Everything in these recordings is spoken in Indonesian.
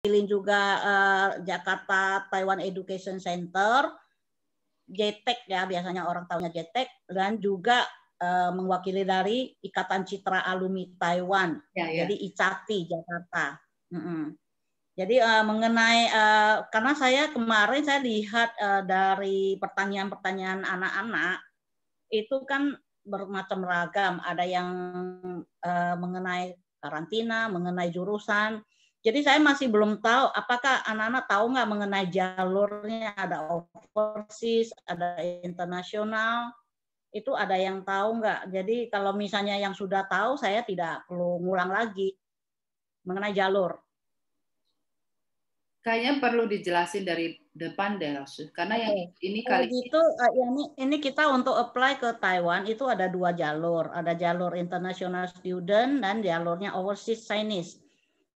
mewakili juga Jakarta Taiwan Education Center, JTEC ya, biasanya orang tahunya JTEC, dan juga mewakili dari Ikatan Citra Alumni Taiwan, jadi ICATI Jakarta. Jadi mengenai karena kemarin saya lihat dari pertanyaan-pertanyaan anak-anak itu kan bermacam ragam, ada yang mengenai karantina, mengenai jurusan. Jadi saya masih belum tahu apakah anak-anak tahu nggak mengenai jalurnya, ada overseas, ada internasional, itu ada yang tahu nggak? Jadi kalau misalnya yang sudah tahu, saya tidak perlu ngulang lagi mengenai jalur. Kayaknya perlu dijelasin dari depan deh, karena yang ini kalau kali gitu ini kita untuk apply ke Taiwan itu ada 2 jalur, ada jalur international student dan jalurnya overseas Chinese.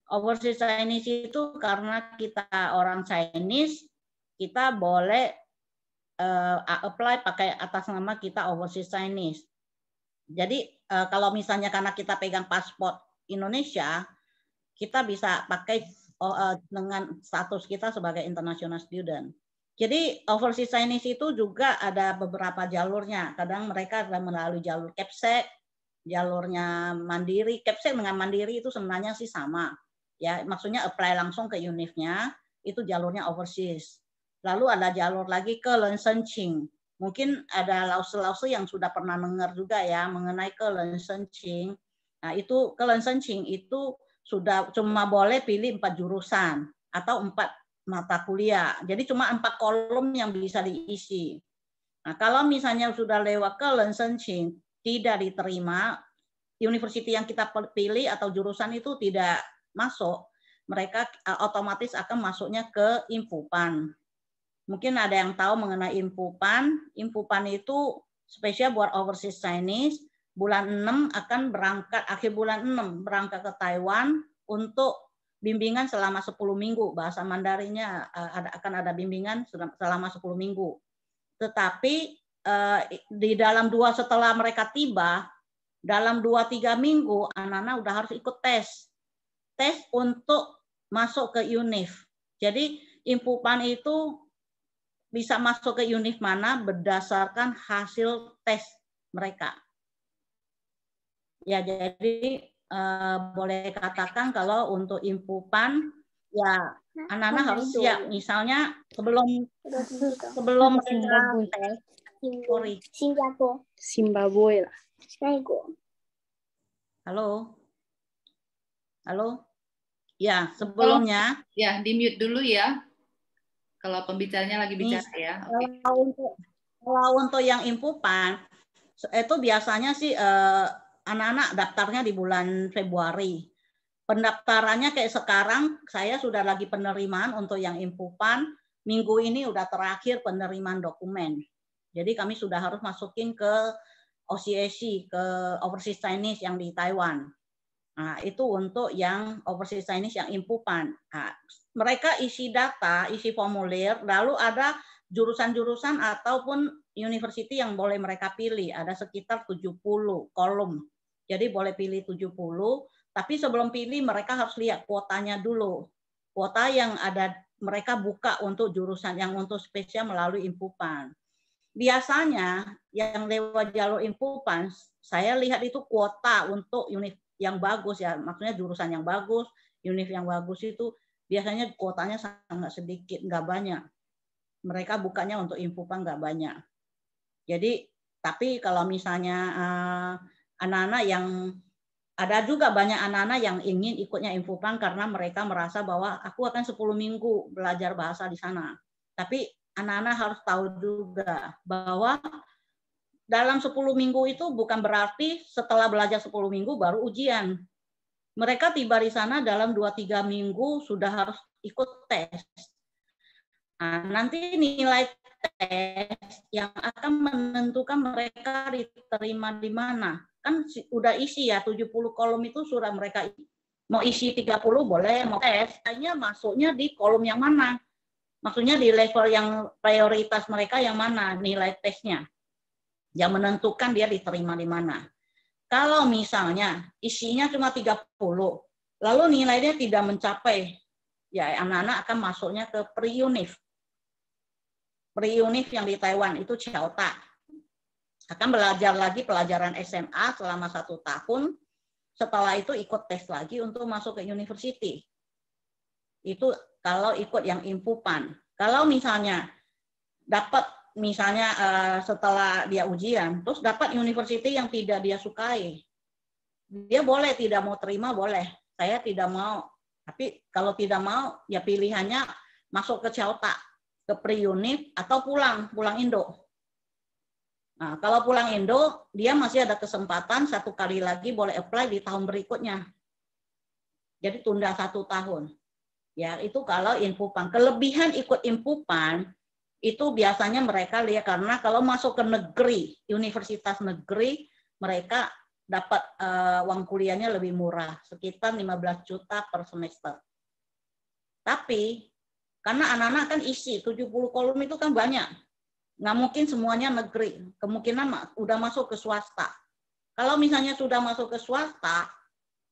Overseas Chinese itu karena kita orang Chinese, kita boleh apply pakai atas nama kita overseas Chinese. Jadi kalau misalnya karena kita pegang paspor Indonesia, kita bisa pakai dengan status kita sebagai international student. Jadi overseas Chinese itu juga ada beberapa jalurnya. Kadang mereka ada melalui jalur KEPSEC, jalurnya Mandiri. KEPSEC dengan Mandiri itu sebenarnya sih sama. Ya, maksudnya apply langsung ke UNIF-nya, itu jalurnya overseas. Lalu ada jalur lagi ke Lensenching. Mungkin ada lause-lause yang sudah pernah dengar juga ya mengenai ke Lensenching. Nah, itu ke Lensenching itu sudah cuma boleh pilih 4 jurusan atau 4 mata kuliah. Jadi cuma 4 kolom yang bisa diisi. Nah, kalau misalnya sudah lewat ke Lensenching tidak diterima, university yang kita pilih atau jurusan itu tidak masuk, mereka otomatis akan masuknya ke Impupan. Mungkin ada yang tahu mengenai Impupan. Impupan itu spesial buat overseas Chinese. Bulan 6 akan berangkat, akhir bulan 6 berangkat ke Taiwan untuk bimbingan selama 10 minggu. Bahasa Mandarinnya akan ada bimbingan selama 10 minggu. Tetapi di dalam setelah mereka tiba, dalam 2-3 minggu anak-anak udah harus ikut tes. Tes untuk masuk ke UNIF. Jadi Impupan itu bisa masuk ke UNIF mana berdasarkan hasil tes mereka. Ya, jadi boleh katakan kalau untuk Impupan ya anak-anak harus siap. Misalnya sebelum mereka tes, Zimbabwe lah. Halo. Ya, sebelumnya ya di mute dulu ya. Kalau pembicaranya lagi bicara ya. Kalau untuk yang Impupan itu biasanya sih anak-anak daftarnya di bulan Februari. Pendaftarannya kayak sekarang, saya sudah lagi penerimaan untuk yang Impupan. Minggu ini udah terakhir penerimaan dokumen. Jadi kami sudah harus masukin ke OCAC, ke Overseas Chinese yang di Taiwan. Nah, itu untuk yang Overseas Chinese yang Impupan. Nah, mereka isi data, isi formulir, lalu ada jurusan-jurusan ataupun university yang boleh mereka pilih. Ada sekitar 70 kolom. Jadi boleh pilih 70, tapi sebelum pilih mereka harus lihat kuotanya dulu. Kuota yang ada mereka buka untuk jurusan yang untuk spesial melalui Impupan. Biasanya yang lewat jalur Impupan, saya lihat itu kuota untuk unit yang bagus ya, maksudnya jurusan yang bagus, univ yang bagus itu biasanya kuotanya sangat sedikit, nggak banyak. Mereka bukanya untuk Impupan nggak banyak. Jadi, tapi kalau misalnya anak-anak yang ada juga banyak anak-anak yang ingin ikutnya Impupan karena mereka merasa bahwa aku akan 10 minggu belajar bahasa di sana. Tapi anak-anak harus tahu juga bahwa dalam 10 minggu itu bukan berarti setelah belajar 10 minggu baru ujian. Mereka tiba di sana dalam 2-3 minggu sudah harus ikut tes. Nah, nanti nilai tes yang akan menentukan mereka diterima di mana. Kan udah isi ya, 70 kolom itu sudah mereka mau isi 30 boleh, mau tes. Hanya masuknya di kolom yang mana. Maksudnya di level yang prioritas mereka yang mana nilai tesnya. Yang menentukan dia diterima di mana. Kalau misalnya isinya cuma 30, lalu nilainya tidak mencapai ya anak-anak akan masuknya ke pre-univ. Pre-univ yang di Taiwan itu Chiaota. Akan belajar lagi pelajaran SMA selama 1 tahun. Setelah itu ikut tes lagi untuk masuk ke university. Itu kalau ikut yang impupan. Kalau misalnya dapat setelah dia ujian, terus dapat university yang tidak dia sukai, dia boleh tidak mau terima, boleh. Saya tidak mau. Tapi kalau tidak mau, ya pilihannya masuk ke Chiaota, ke pre-univ atau pulang Indo. Nah, kalau pulang Indo, dia masih ada kesempatan 1 kali lagi boleh apply di tahun berikutnya. Jadi tunda 1 tahun. Ya, itu kalau impupan. Kelebihan ikut impupan itu biasanya mereka lihat karena kalau masuk ke negeri, universitas negeri, mereka dapat uang kuliahnya lebih murah, sekitar 15 juta per semester. Tapi karena anak-anak kan isi 70 kolom itu kan banyak. Nggak mungkin semuanya negeri. Kemungkinan udah masuk ke swasta. Kalau misalnya sudah masuk ke swasta,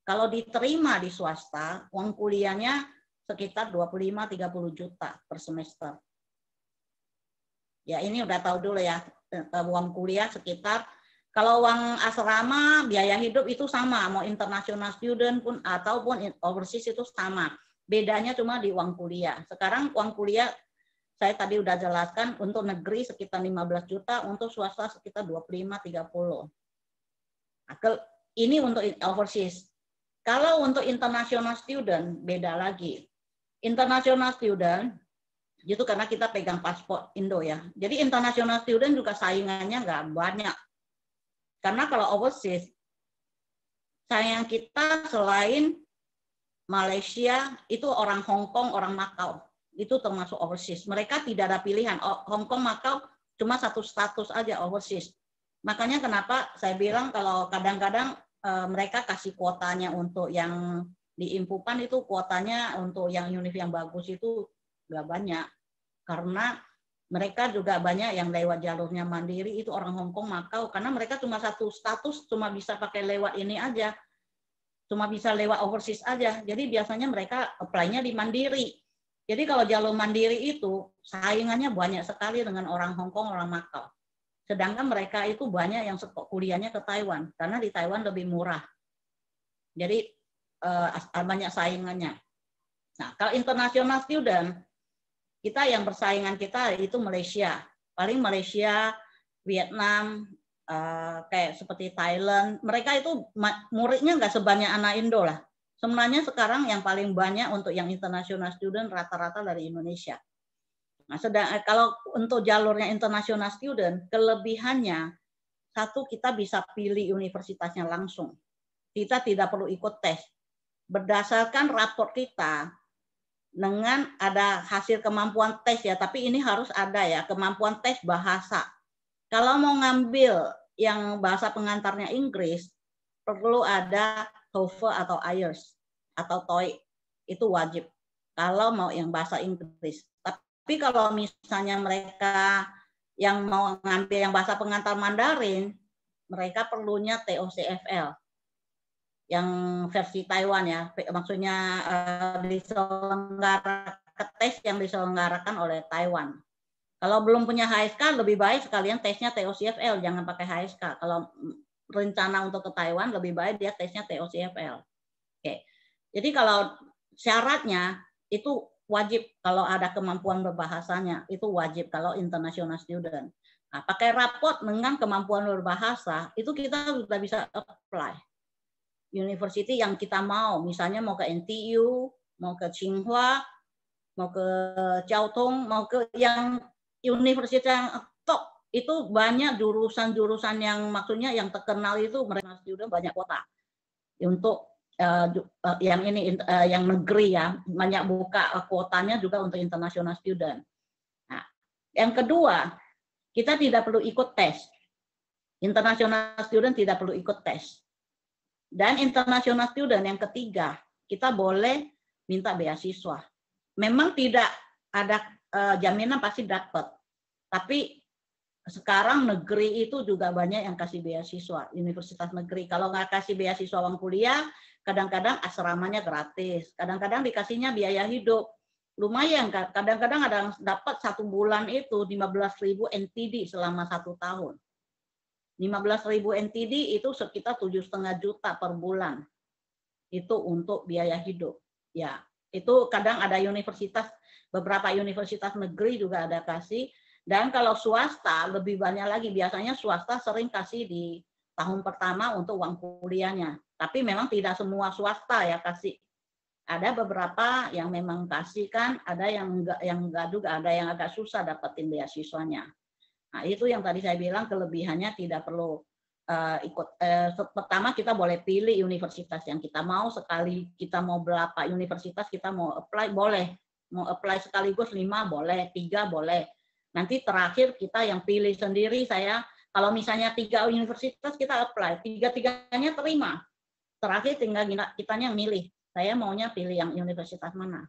kalau diterima di swasta, uang kuliahnya sekitar 25-30 juta per semester. Ya ini udah tahu dulu ya, uang kuliah sekitar, kalau uang asrama, biaya hidup itu sama, mau international student pun ataupun overseas itu sama. Bedanya cuma di uang kuliah. Sekarang uang kuliah saya tadi udah jelaskan untuk negeri sekitar 15 juta, untuk swasta sekitar 25-30. Nah, ini untuk overseas. Kalau untuk international student beda lagi. International student itu karena kita pegang paspor Indo ya. Jadi international student juga saingannya nggak banyak. Karena kalau overseas saingan kita selain Malaysia itu orang Hong Kong, orang Makau. Itu termasuk overseas. Mereka tidak ada pilihan. Hong Kong, Makau cuma 1 status aja overseas. Makanya kenapa saya bilang kalau kadang-kadang mereka kasih kuotanya untuk yang di impupan itu kuotanya untuk yang univ yang bagus itu nggak banyak. Karena mereka juga banyak yang lewat jalurnya mandiri itu orang Hong Kong, Makau. Karena mereka cuma 1 status, cuma bisa pakai lewat ini aja. Cuma bisa lewat overseas aja. Jadi biasanya mereka apply-nya di mandiri. Jadi kalau jalur mandiri itu saingannya banyak sekali dengan orang Hong Kong, orang Makau. Sedangkan mereka itu banyak yang kuliahnya ke Taiwan karena di Taiwan lebih murah. Jadi banyak saingannya. Nah, kalau international student, kita yang persaingan kita itu Malaysia. Paling Malaysia, Vietnam, kayak seperti Thailand, mereka itu muridnya nggak sebanyak anak Indo lah. Sebenarnya sekarang yang paling banyak untuk yang international student rata-rata dari Indonesia. Nah, kalau untuk jalurnya international student, kelebihannya satu kita bisa pilih universitasnya langsung. Kita tidak perlu ikut tes. Berdasarkan raport kita dengan ada hasil kemampuan tes ya, tapi ini harus ada ya, kemampuan tes bahasa. Kalau mau ngambil yang bahasa pengantarnya Inggris, perlu ada TOEFL atau IELTS atau TOEIC. Itu wajib. Kalau mau yang bahasa Inggris. Tapi kalau misalnya mereka yang mau ngambil yang bahasa pengantar Mandarin, mereka perlunya TOCFL. Yang versi Taiwan ya. Maksudnya tes yang diselenggarakan oleh Taiwan. Kalau belum punya HSK, lebih baik sekalian tesnya TOCFL, jangan pakai HSK. Kalau rencana untuk ke Taiwan, lebih baik dia tesnya TOCFL. Oke. Jadi kalau syaratnya itu wajib kalau ada kemampuan berbahasanya, itu wajib kalau international student. Nah, pakai raport dengan kemampuan berbahasa, itu kita sudah bisa apply. University yang kita mau, misalnya mau ke NTU, mau ke Tsinghua, mau ke Chiao Tung, mau ke yang universitas yang top, itu banyak jurusan-jurusan yang maksudnya yang terkenal itu mereka student banyak kuota. Untuk yang ini yang negeri ya, banyak buka kuotanya juga untuk international student. Nah, yang kedua, kita tidak perlu ikut tes. International student tidak perlu ikut tes. Dan international student yang ketiga, kita boleh minta beasiswa. Memang tidak ada jaminan pasti dapat. Tapi sekarang negeri itu juga banyak yang kasih beasiswa, universitas negeri. Kalau nggak kasih beasiswa uang kuliah, kadang-kadang asramanya gratis. Kadang-kadang dikasihnya biaya hidup. Lumayan, kadang-kadang ada yang dapat 1 bulan itu 15.000 NTD selama 1 tahun. 15.000 NTD itu sekitar 7,5 juta per bulan. Itu untuk biaya hidup. Ya, itu kadang ada universitas, beberapa universitas negeri juga ada kasih. Dan kalau swasta lebih banyak lagi. Biasanya swasta sering kasih di tahun pertama untuk uang kuliahnya. Tapi memang tidak semua swasta ya kasih. Ada beberapa yang memang kasih kan, ada yang enggak juga, ada yang agak susah dapetin beasiswanya. Nah, itu yang tadi saya bilang kelebihannya tidak perlu ikut. Pertama kita boleh pilih universitas yang kita mau, sekali kita mau berapa universitas kita mau apply boleh. Mau apply sekaligus 5 boleh, 3 boleh. Nanti terakhir kita yang pilih sendiri. Saya kalau misalnya 3 universitas kita apply, 3-tiganya terima. Terakhir tinggal kitanya yang milih. Saya maunya pilih yang universitas mana.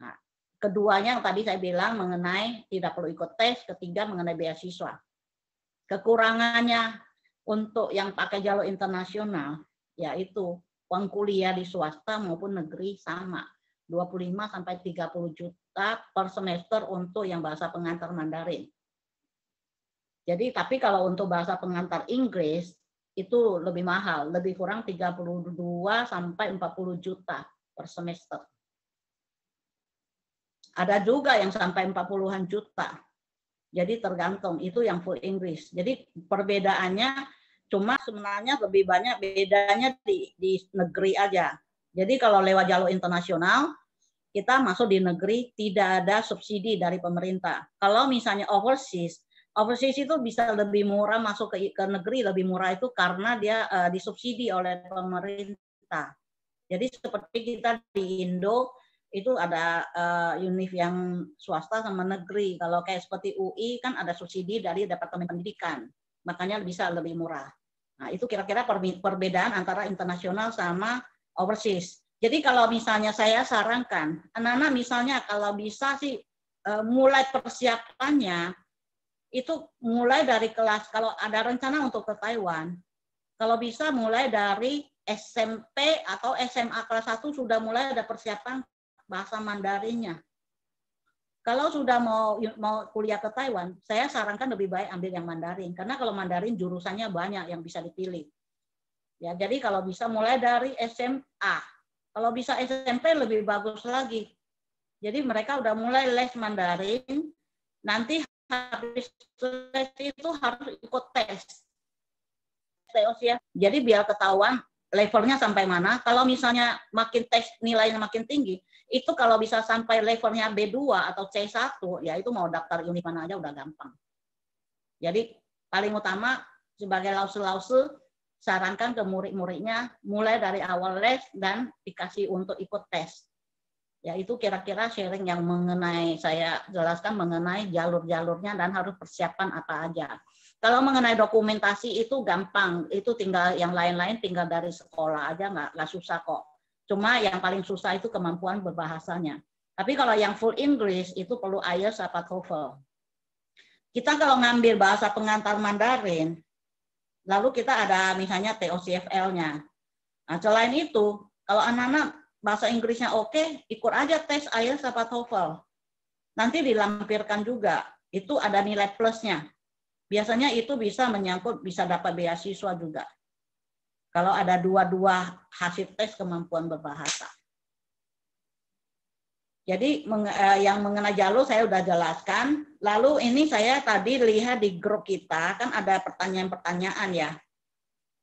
Nah, keduanya yang tadi saya bilang mengenai tidak perlu ikut tes, ketiga mengenai beasiswa. Kekurangannya untuk yang pakai jalur internasional, yaitu uang kuliah di swasta maupun negeri sama. 25-30 juta per semester untuk yang bahasa pengantar Mandarin. Jadi, tapi kalau untuk bahasa pengantar Inggris, itu lebih mahal, lebih kurang 32-40 juta per semester. Ada juga yang sampai 40-an juta. Jadi tergantung, itu yang full English. Jadi perbedaannya cuma sebenarnya lebih banyak bedanya di negeri aja. Jadi kalau lewat jalur internasional, kita masuk di negeri tidak ada subsidi dari pemerintah. Kalau misalnya overseas itu bisa lebih murah, masuk ke negeri lebih murah itu karena dia disubsidi oleh pemerintah. Jadi seperti kita di Indo itu ada univ yang swasta sama negeri. Kalau kayak seperti UI kan ada subsidi dari Departemen Pendidikan, makanya bisa lebih murah. Nah, itu kira-kira perbedaan antara internasional sama overseas. Jadi kalau misalnya saya sarankan, anak-anak misalnya kalau bisa sih mulai persiapannya itu mulai dari kelas, kalau ada rencana untuk ke Taiwan, kalau bisa mulai dari SMP atau SMA kelas 1 sudah mulai ada persiapan bahasa Mandarinnya. Kalau sudah mau kuliah ke Taiwan, saya sarankan lebih baik ambil yang Mandarin, karena kalau Mandarin jurusannya banyak yang bisa dipilih. Ya, jadi kalau bisa mulai dari SMA. Kalau bisa SMP lebih bagus lagi. Jadi mereka udah mulai les Mandarin, nanti habis les itu harus ikut tes. Jadi biar ketahuan levelnya sampai mana. Kalau misalnya makin tes nilainya makin tinggi, itu kalau bisa sampai levelnya B2 atau C1, ya itu mau daftar univ mana aja udah gampang. Jadi paling utama sebagai lause-lause, sarankan ke murid-muridnya mulai dari awal les dan dikasih untuk ikut tes. Ya itu kira-kira sharing yang mengenai saya jelaskan mengenai jalur-jalurnya dan harus persiapan apa aja. Kalau mengenai dokumentasi itu gampang, itu tinggal yang lain-lain tinggal dari sekolah aja nggak susah kok. Cuma yang paling susah itu kemampuan berbahasanya. Tapi kalau yang full English itu perlu IELTS atau TOEFL. Kita kalau ngambil bahasa pengantar Mandarin, lalu kita ada misalnya TOCFL-nya. Nah, selain itu, kalau anak-anak bahasa Inggrisnya oke, ikut aja tes IELTS atau TOEFL. Nanti dilampirkan juga, itu ada nilai plusnya. Biasanya itu bisa menyangkut, bisa dapat beasiswa juga. Kalau ada dua-dua hasil tes kemampuan berbahasa. Jadi yang mengenai jalur saya sudah jelaskan. Lalu ini saya tadi lihat di grup kita, kan ada pertanyaan-pertanyaan ya.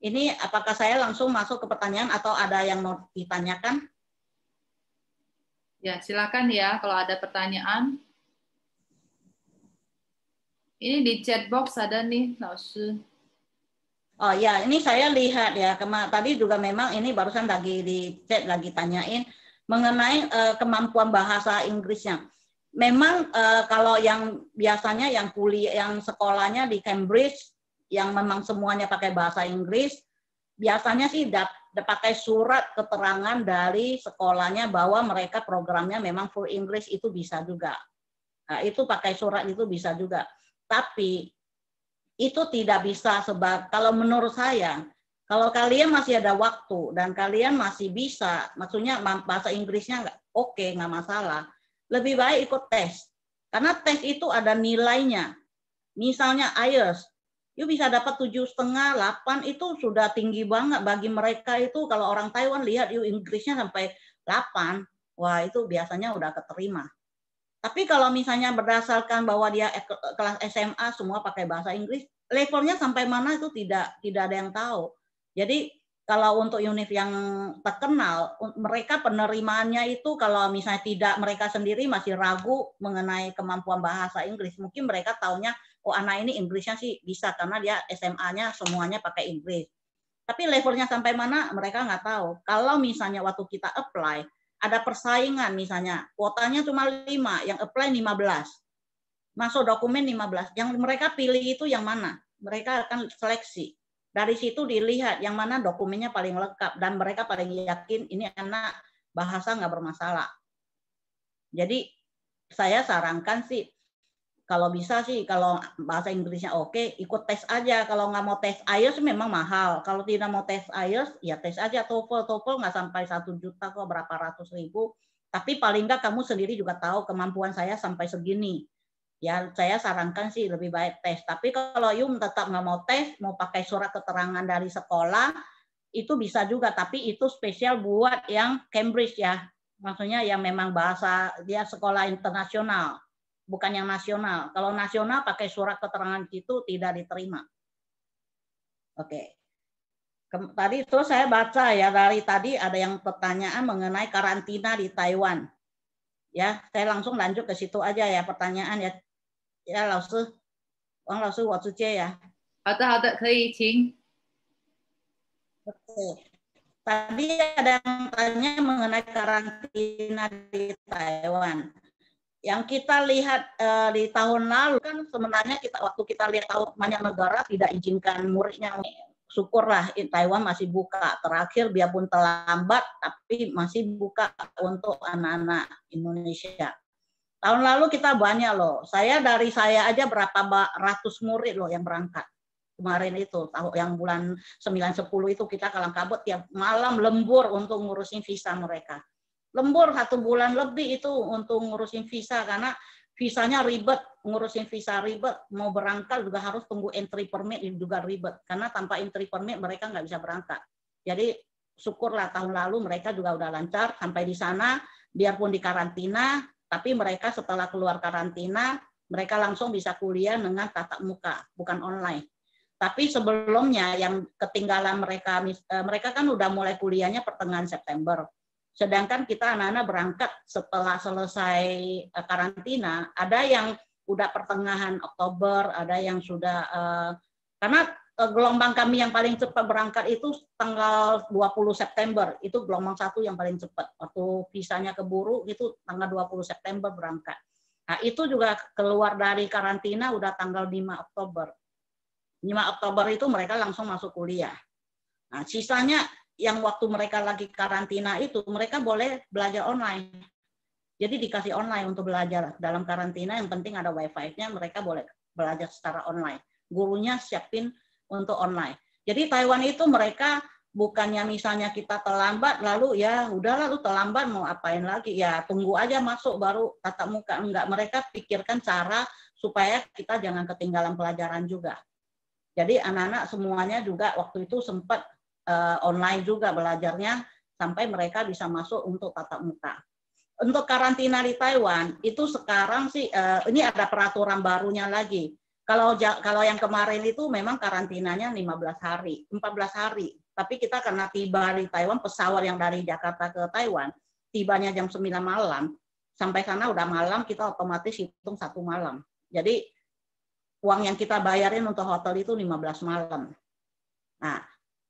Ini apakah saya langsung masuk ke pertanyaan atau ada yang mau ditanyakan? Ya, silakan ya kalau ada pertanyaan. Ini di chat box ada nih, Laoshi. Oh ya, ini saya lihat ya, tadi juga memang ini barusan lagi di chat lagi tanyain mengenai kemampuan bahasa Inggrisnya. Memang kalau yang biasanya yang kuliah, yang sekolahnya di Cambridge, yang memang semuanya pakai bahasa Inggris, biasanya sih pakai surat keterangan dari sekolahnya bahwa mereka programnya memang full English, itu bisa juga. Nah, itu pakai surat itu bisa juga. Tapi itu tidak bisa kalau menurut saya, kalau kalian masih ada waktu dan kalian masih bisa, maksudnya bahasa Inggrisnya nggak masalah, lebih baik ikut tes. Karena tes itu ada nilainya. Misalnya IELTS, you bisa dapat 7,5, 8 itu sudah tinggi banget bagi mereka itu. Kalau orang Taiwan lihat you Inggrisnya sampai 8, wah itu biasanya udah keterima. Tapi kalau misalnya berdasarkan bahwa dia kelas SMA semua pakai bahasa Inggris, levelnya sampai mana itu tidak ada yang tahu. Jadi kalau untuk univ yang terkenal, mereka penerimaannya itu kalau misalnya tidak mereka sendiri masih ragu mengenai kemampuan bahasa Inggris, mungkin mereka taunya, oh anak ini Inggrisnya sih bisa karena dia SMA-nya semuanya pakai Inggris. Tapi levelnya sampai mana mereka nggak tahu. Kalau misalnya waktu kita apply, ada persaingan misalnya, kuotanya cuma 5, yang apply 15. Masuk dokumen 15. Yang mereka pilih itu yang mana? Mereka akan seleksi. Dari situ dilihat yang mana dokumennya paling lengkap dan mereka paling yakin ini anak bahasa nggak bermasalah. Jadi saya sarankan sih kalau bisa sih kalau bahasa Inggrisnya oke, ikut tes aja. Kalau nggak mau tes IELTS memang mahal. Kalau tidak mau tes IELTS ya tes aja TOEFL nggak sampai 1 juta kok, berapa ratus ribu. Tapi paling nggak kamu sendiri juga tahu kemampuan saya sampai segini. Ya saya sarankan sih lebih baik tes. Tapi kalau you tetap nggak mau tes, mau pakai surat keterangan dari sekolah, itu bisa juga. Tapi itu spesial buat yang Cambridge ya. Maksudnya yang memang bahasa dia sekolah internasional, bukan yang nasional. Kalau nasional pakai surat keterangan itu tidak diterima. Oke. Tadi terus saya baca ya dari tadi ada yang pertanyaan mengenai karantina di Taiwan. Ya, saya langsung lanjut ke situ aja ya pertanyaan ya. Ya, 老师，王老师，我直接呀。好的，好的，可以，请。Oke. Tadi ada yang tanya mengenai karantina di Taiwan. Yang kita lihat di tahun lalu kan sebenarnya waktu kita lihat banyak negara tidak izinkan muridnya. Syukurlah Taiwan masih buka. Terakhir biarpun terlambat tapi masih buka untuk anak-anak Indonesia. Tahun lalu kita banyak loh. Dari saya aja berapa ratus murid loh yang berangkat. Kemarin itu, yang bulan 9-10 itu kita kalang kabut tiap malam lembur untuk ngurusin visa mereka. Lembur 1 bulan lebih itu untuk ngurusin visa karena visanya ribet, ngurusin visa ribet, mau berangkat juga harus tunggu entry permit juga ribet karena tanpa entry permit mereka nggak bisa berangkat. Jadi syukurlah tahun lalu mereka juga udah lancar sampai di sana, biarpun di karantina. Tapi mereka setelah keluar karantina, mereka langsung bisa kuliah dengan tatap muka, bukan online. Tapi sebelumnya yang ketinggalan mereka kan udah mulai kuliahnya pertengahan September. Sedangkan kita anak-anak berangkat setelah selesai karantina, ada yang udah pertengahan Oktober, ada yang sudah, karena gelombang kami yang paling cepat berangkat itu tanggal 20 September. Itu gelombang 1 yang paling cepat. Waktu visanya keburu itu tanggal 20 September berangkat. Nah, itu juga keluar dari karantina udah tanggal 5 Oktober. 5 Oktober itu mereka langsung masuk kuliah. Nah, sisanya yang waktu mereka lagi karantina itu mereka boleh belajar online. Jadi dikasih online untuk belajar dalam karantina, yang penting ada wifi-nya, mereka boleh belajar secara online. Gurunya siapin untuk online. Jadi Taiwan itu mereka bukannya misalnya kita terlambat lalu ya udah lalu terlambat mau apain lagi ya tunggu aja masuk baru tatap muka, enggak, mereka pikirkan cara supaya kita jangan ketinggalan pelajaran juga. Jadi anak-anak semuanya juga waktu itu sempat online juga belajarnya sampai mereka bisa masuk untuk tatap muka. Untuk karantina di Taiwan itu sekarang sih ini ada peraturan barunya lagi. Kalau yang kemarin itu memang karantinanya 15 hari, 14 hari. Tapi kita karena tiba di Taiwan, pesawat yang dari Jakarta ke Taiwan, tibanya jam 9 malam, sampai sana udah malam, kita otomatis hitung 1 malam. Jadi uang yang kita bayarin untuk hotel itu 15 malam. Nah,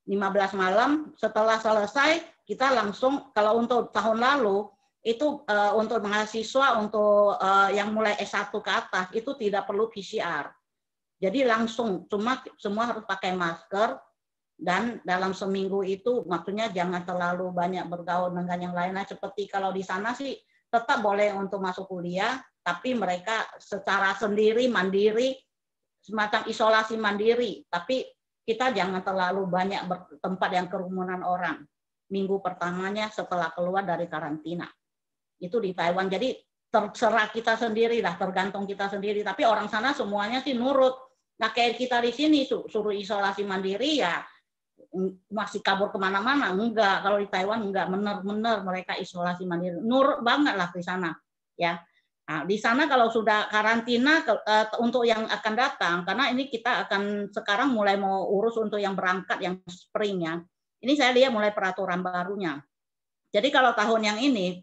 15 malam setelah selesai, kita langsung, kalau untuk tahun lalu, itu untuk mahasiswa, untuk yang mulai S1 ke atas, itu tidak perlu PCR. Jadi langsung, cuma semua harus pakai masker, dan dalam seminggu itu maksudnya jangan terlalu banyak bergaul dengan yang lainnya. Seperti kalau di sana sih tetap boleh untuk masuk kuliah, tapi mereka secara sendiri, mandiri, semacam isolasi mandiri. Tapi kita jangan terlalu banyak bertempat yang kerumunan orang. Minggu pertamanya setelah keluar dari karantina. Itu di Taiwan. Jadi terserah kita sendiri lah, tergantung kita sendiri. Tapi orang sana semuanya sih nurut. Nah kayak kita di sini suruh isolasi mandiri ya masih kabur kemana-mana. Enggak, kalau di Taiwan enggak, benar-benar mereka isolasi mandiri. Nurut banget lah di sana. Ya. Nah, di sana kalau sudah karantina untuk yang akan datang, karena ini kita akan sekarang mulai mau urus untuk yang berangkat yang spring ya. Ini saya lihat mulai peraturan barunya. Jadi kalau tahun yang ini,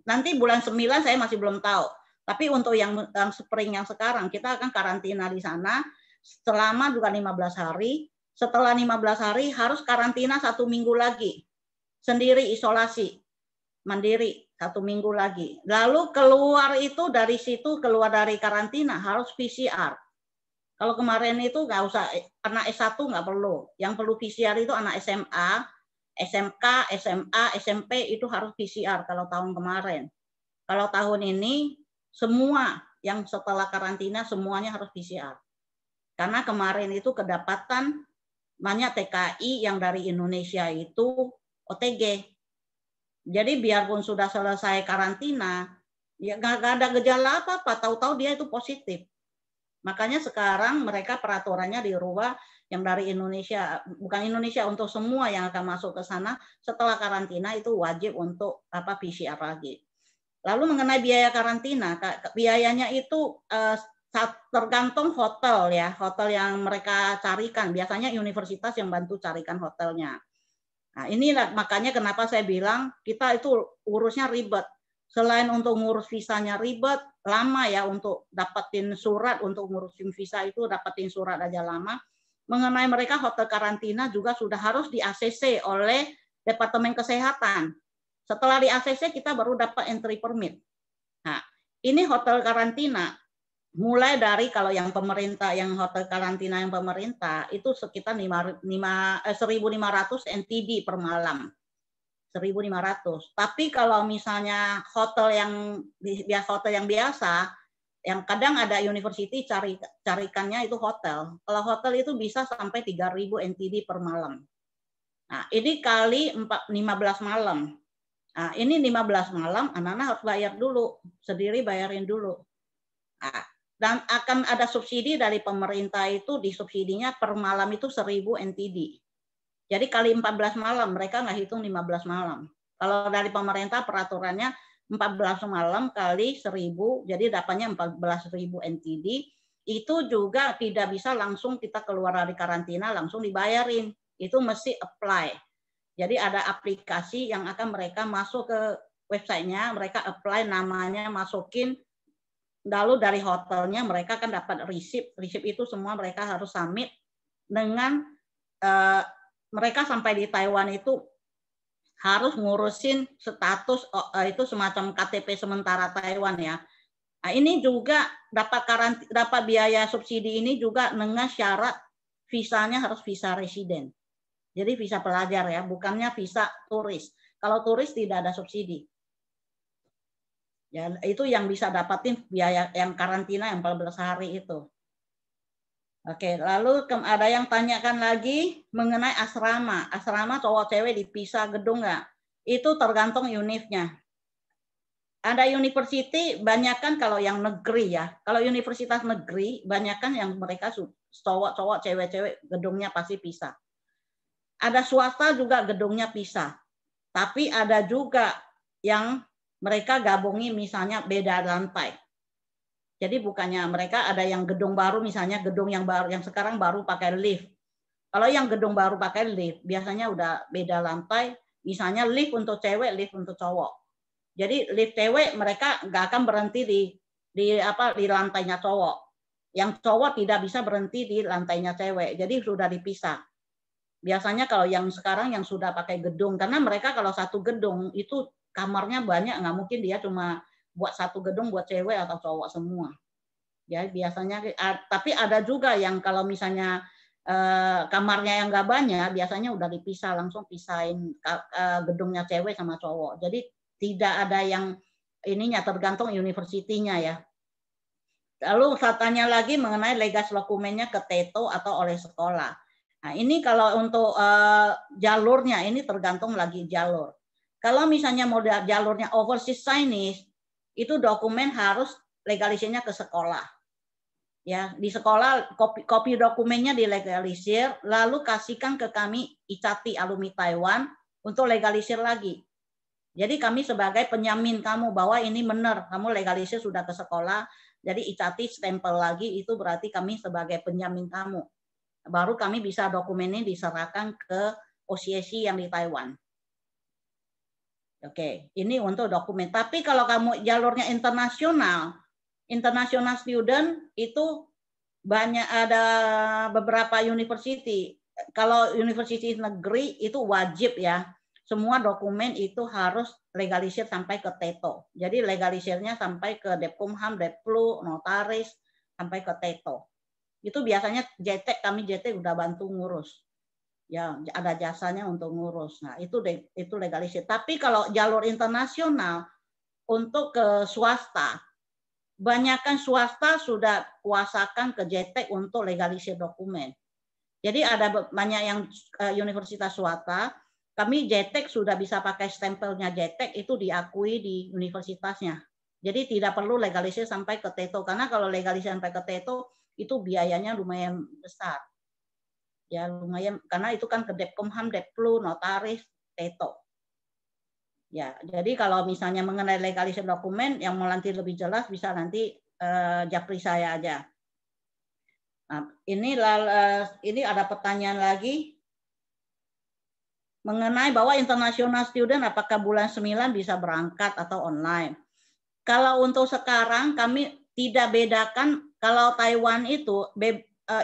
nanti bulan 9 saya masih belum tahu. Tapi untuk yang spring yang sekarang, kita akan karantina di sana selama juga 15 hari. Setelah 15 hari harus karantina 1 minggu lagi. Sendiri isolasi. Mandiri 1 minggu lagi. Lalu keluar itu dari situ, keluar dari karantina harus PCR. Kalau kemarin itu nggak usah, anak S1 nggak perlu. Yang perlu PCR itu anak SMA, SMK, SMA, SMP itu harus PCR kalau tahun kemarin. Kalau tahun ini semua yang setelah karantina semuanya harus PCR. Karena kemarin itu kedapatan banyak TKI yang dari Indonesia itu OTG. Jadi biarpun sudah selesai karantina, ya nggak ada gejala apa-apa, tahu-tahu dia itu positif. Makanya sekarang mereka peraturannya dirubah yang dari Indonesia, bukan Indonesia, untuk semua yang akan masuk ke sana setelah karantina itu wajib untuk PCR lagi. Lalu mengenai biaya karantina, biayanya itu tergantung hotel ya, hotel yang mereka carikan. Biasanya universitas yang bantu carikan hotelnya. Nah, inilah makanya kenapa saya bilang kita itu urusnya ribet. Selain untuk ngurus visanya ribet, lama ya untuk dapetin surat, untuk ngurusin visa itu dapetin surat aja lama. Mengenai mereka hotel karantina juga sudah harus di ACC oleh Departemen Kesehatan. Setelah di ACC kita baru dapat entry permit. Nah, ini hotel karantina. Mulai dari kalau yang pemerintah, yang hotel karantina yang pemerintah itu sekitar 1.500 NTD per malam. 1.500. Tapi kalau misalnya hotel yang biasa, yang kadang ada university carikannya itu hotel. Kalau hotel itu bisa sampai 3.000 NTD per malam. Nah, ini kali 15 malam. Nah, ini 15 malam, anak-anak harus bayar dulu, sendiri bayarin dulu. Nah, dan akan ada subsidi dari pemerintah itu, disubsidinya per malam itu 1.000 NTD. Jadi kali 14 malam, mereka nggak hitung 15 malam. Kalau dari pemerintah peraturannya 14 malam kali 1.000, jadi dapatnya 14.000 NTD. Itu juga tidak bisa langsung kita keluar dari karantina, langsung dibayarin. Itu mesti apply. Jadi ada aplikasi yang akan mereka masuk ke websitenya, mereka apply namanya, masukin. Lalu dari hotelnya mereka akan dapat receipt. Receipt itu semua mereka harus submit dengan mereka sampai di Taiwan itu harus ngurusin status itu semacam KTP sementara Taiwan ya. Nah, ini juga dapat biaya subsidi ini juga dengan syarat visanya harus visa residen. Jadi visa pelajar ya, bukannya visa turis. Kalau turis tidak ada subsidi. Ya, itu yang bisa dapatin biaya yang karantina yang 14 hari itu. Oke, lalu ada yang tanyakan lagi mengenai asrama. Asrama cowok cewek dipisah gedung nggak? Itu tergantung univnya. Ada university, banyakkan kalau yang negeri ya. Kalau universitas negeri, banyakkan yang mereka cowok-cowok, cewek-cewek gedungnya pasti pisah. Ada swasta juga gedungnya pisah. Tapi ada juga yang mereka gabungi misalnya beda lantai. Jadi bukannya mereka ada yang gedung baru, misalnya gedung yang baru yang sekarang baru pakai lift. Kalau yang gedung baru pakai lift, biasanya udah beda lantai. Misalnya lift untuk cewek, lift untuk cowok. Jadi lift cewek mereka nggak akan berhenti di lantainya cowok. Yang cowok tidak bisa berhenti di lantainya cewek. Jadi sudah dipisah. Biasanya kalau yang sekarang yang sudah pakai gedung, karena mereka kalau satu gedung itu kamarnya banyak, nggak mungkin dia cuma buat satu gedung buat cewek atau cowok semua. Ya biasanya, tapi ada juga yang kalau misalnya kamarnya yang nggak banyak, biasanya udah dipisah, langsung pisahin gedungnya cewek sama cowok. Jadi tidak ada yang ininya, tergantung universitinya ya. Lalu saya tanya lagi mengenai legas dokumennya ke TETO atau oleh sekolah. Nah ini kalau untuk jalurnya, ini tergantung lagi jalur. Kalau misalnya model jalurnya overseas Chinese, itu dokumen harus legalisirnya ke sekolah. Ya, di sekolah kopi dokumennya dilegalisir, lalu kasihkan ke kami ICATI alumni Taiwan untuk legalisir lagi. Jadi kami sebagai penyamin kamu bahwa ini benar, kamu legalisir sudah ke sekolah, jadi ICATI stempel lagi, itu berarti kami sebagai penyamin kamu. Baru kami bisa dokumen ini diserahkan ke OCSC yang di Taiwan. Oke, ini untuk dokumen. Tapi kalau kamu jalurnya internasional student itu banyak, ada beberapa university. Kalau university negeri itu wajib ya, semua dokumen itu harus legalisir sampai ke TETO. Jadi legalisirnya sampai ke Depkumham, Deplu, notaris, sampai ke TETO. Itu biasanya JT, kami JT udah bantu ngurus. Ya, ada jasanya untuk ngurus. Nah, itu legalisir. Tapi kalau jalur internasional untuk ke swasta, banyakkan swasta sudah kuasakan ke JTEK untuk legalisir dokumen. Jadi ada banyak yang universitas swasta, kami JTEK sudah bisa pakai stempelnya JTEK, itu diakui di universitasnya. Jadi tidak perlu legalisir sampai ke TETO, karena kalau legalisir sampai ke TETO itu biayanya lumayan besar. Ya lumayan, karena itu kan ke Depkumham, Deplu, notaris, TETO. Ya, jadi kalau misalnya mengenai legalisir dokumen yang mau nanti lebih jelas bisa nanti japri saya aja. Nah, ini ada pertanyaan lagi mengenai bahwa international student apakah bulan 9 bisa berangkat atau online. Kalau untuk sekarang kami tidak bedakan, kalau Taiwan itu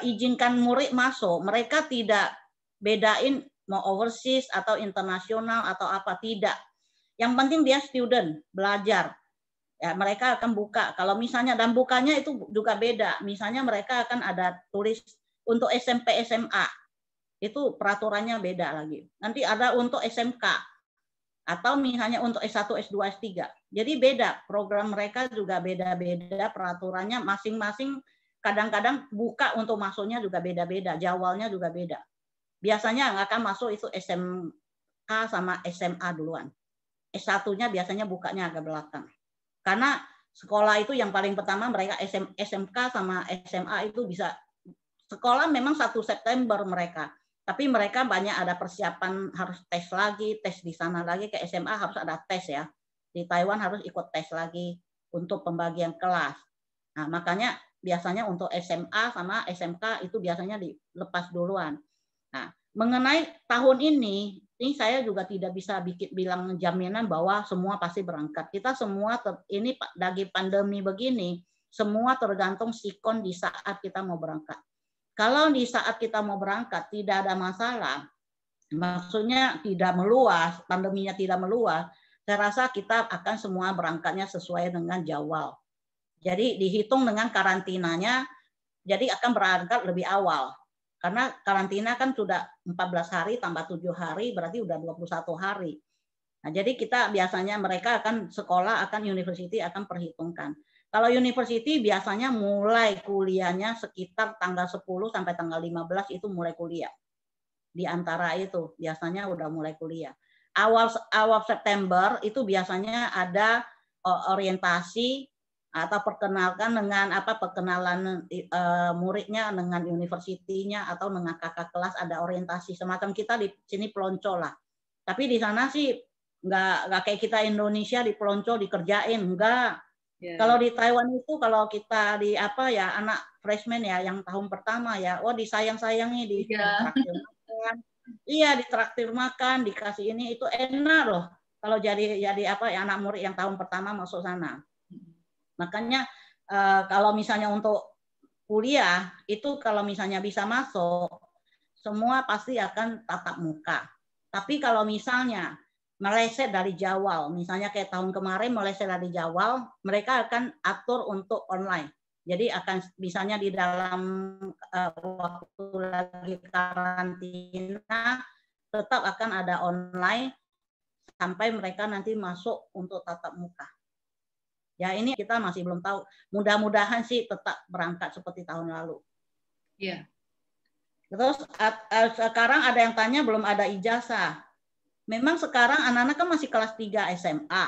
izinkan murid masuk, mereka tidak bedain mau overseas atau internasional atau apa, tidak. Yang penting dia student, belajar. Ya, mereka akan buka. Kalau misalnya, dan bukanya itu juga beda. Misalnya mereka akan ada tulis untuk SMP, SMA. Itu peraturannya beda lagi. Nanti ada untuk SMK. Atau misalnya untuk S1, S2, S3. Jadi beda. Program mereka juga beda-beda peraturannya. Masing-masing kadang-kadang buka untuk masuknya juga beda-beda. Jawalnya juga beda. Biasanya yang akan masuk itu SMK sama SMA duluan. S1-nya biasanya bukanya agak belakang. Karena sekolah itu yang paling pertama mereka SMK sama SMA itu bisa, sekolah memang 1 September mereka. Tapi mereka banyak ada persiapan, harus tes lagi, tes di sana lagi, ke SMA harus ada tes ya. Di Taiwan harus ikut tes lagi untuk pembagian kelas. Nah, makanya biasanya untuk SMA sama SMK itu biasanya dilepas duluan. Nah, mengenai tahun ini saya juga tidak bisa bilang jaminan bahwa semua pasti berangkat. Kita semua ini lagi pandemi begini, semua tergantung sikon di saat kita mau berangkat. Kalau di saat kita mau berangkat tidak ada masalah, maksudnya tidak meluas, pandeminya tidak meluas, saya rasa kita akan semua berangkatnya sesuai dengan jadwal. Jadi dihitung dengan karantinanya, jadi akan berangkat lebih awal. Karena karantina kan sudah 14 hari tambah 7 hari, berarti udah 21 hari. Nah, jadi kita biasanya mereka akan sekolah, akan university akan perhitungkan. Kalau university biasanya mulai kuliahnya sekitar tanggal 10 sampai tanggal 15 itu mulai kuliah. Di antara itu biasanya udah mulai kuliah. Awal September itu biasanya ada orientasi atau perkenalkan dengan perkenalan muridnya dengan universitinya atau dengan kakak kelas, ada orientasi semacam kita di sini pelonco lah. Tapi di sana sih nggak kayak kita Indonesia di pelonco dikerjain, enggak. Yeah. Kalau di Taiwan itu kalau kita di anak freshman ya yang tahun pertama ya, disayang-sayangi ditraktir makan. Iya, ditraktir makan, dikasih ini itu enak loh. Kalau jadi anak murid yang tahun pertama masuk sana. Makanya kalau misalnya untuk kuliah itu kalau misalnya bisa masuk, semua pasti akan tatap muka. Tapi kalau misalnya meleset dari jadwal, misalnya kayak tahun kemarin meleset dari jadwal, mereka akan atur untuk online. Jadi akan misalnya di dalam waktu lagi karantina tetap akan ada online sampai mereka nanti masuk untuk tatap muka. Ya ini kita masih belum tahu. Mudah-mudahan sih tetap berangkat seperti tahun lalu. Iya. Terus sekarang ada yang tanya belum ada ijazah. Memang sekarang anak-anak kan masih kelas 3 SMA.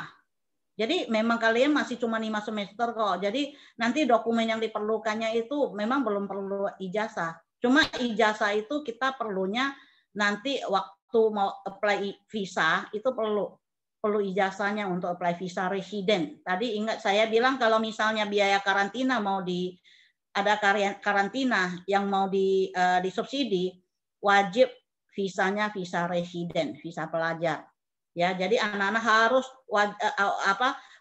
Jadi memang kalian masih cuma 5 semester kok. Jadi nanti dokumen yang diperlukannya itu memang belum perlu ijazah. Cuma ijazah itu kita perlunya nanti waktu mau apply visa itu perlu ijazahnya untuk apply visa resident. Tadi ingat saya bilang kalau misalnya biaya karantina ada karantina yang mau disubsidi, wajib visanya visa resident, visa pelajar. Ya, jadi anak-anak harus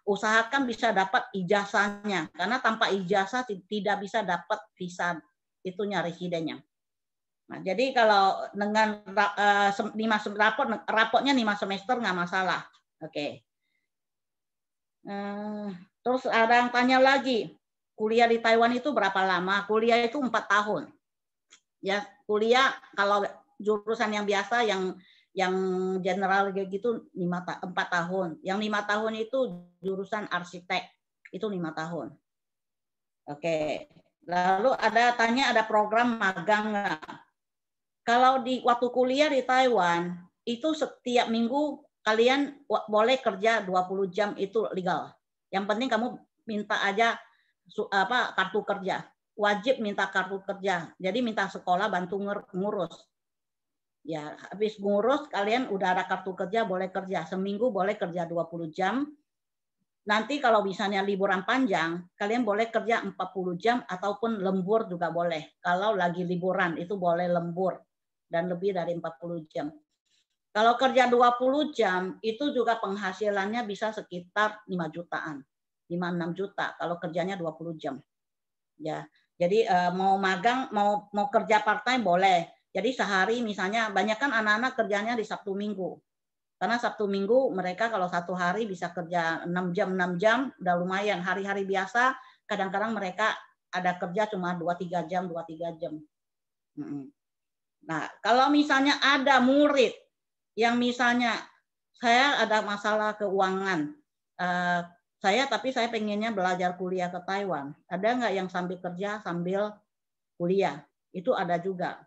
usahakan bisa dapat ijazahnya, karena tanpa ijazah tidak bisa dapat visa itunya residennya. Nah, jadi kalau dengan rapotnya 5 semester nggak masalah. Oke. Terus ada yang tanya lagi, kuliah di Taiwan itu berapa lama? Kuliah itu 4 tahun. Ya, kuliah kalau jurusan yang biasa yang general gitu 4 tahun. Yang 5 tahun itu jurusan arsitek, itu 5 tahun. Oke. Lalu ada program magang nggak? Kalau di waktu kuliah di Taiwan, itu setiap minggu kalian boleh kerja 20 jam, itu legal. Yang penting kamu minta aja kartu kerja. Wajib minta kartu kerja. Jadi minta sekolah bantu ngurus. Ya, habis ngurus kalian udah ada kartu kerja, boleh kerja. Seminggu boleh kerja 20 jam. Nanti kalau misalnya liburan panjang, kalian boleh kerja 40 jam ataupun lembur juga boleh. Kalau lagi liburan itu boleh lembur dan lebih dari 40 jam. Kalau kerja 20 jam itu juga penghasilannya bisa sekitar 5 jutaan. 5-6 juta kalau kerjanya 20 jam. Ya. Jadi mau magang, mau kerja part-time boleh. Jadi sehari misalnya, banyak kan anak-anak kerjanya di Sabtu Minggu. Karena Sabtu Minggu mereka kalau satu hari bisa kerja 6 jam, udah lumayan. Hari-hari biasa kadang-kadang mereka ada kerja cuma 2-3 jam. Nah, kalau misalnya ada murid yang misalnya saya ada masalah keuangan, tapi saya pengennya belajar kuliah ke Taiwan. Ada nggak yang sambil kerja sambil kuliah? Itu ada juga.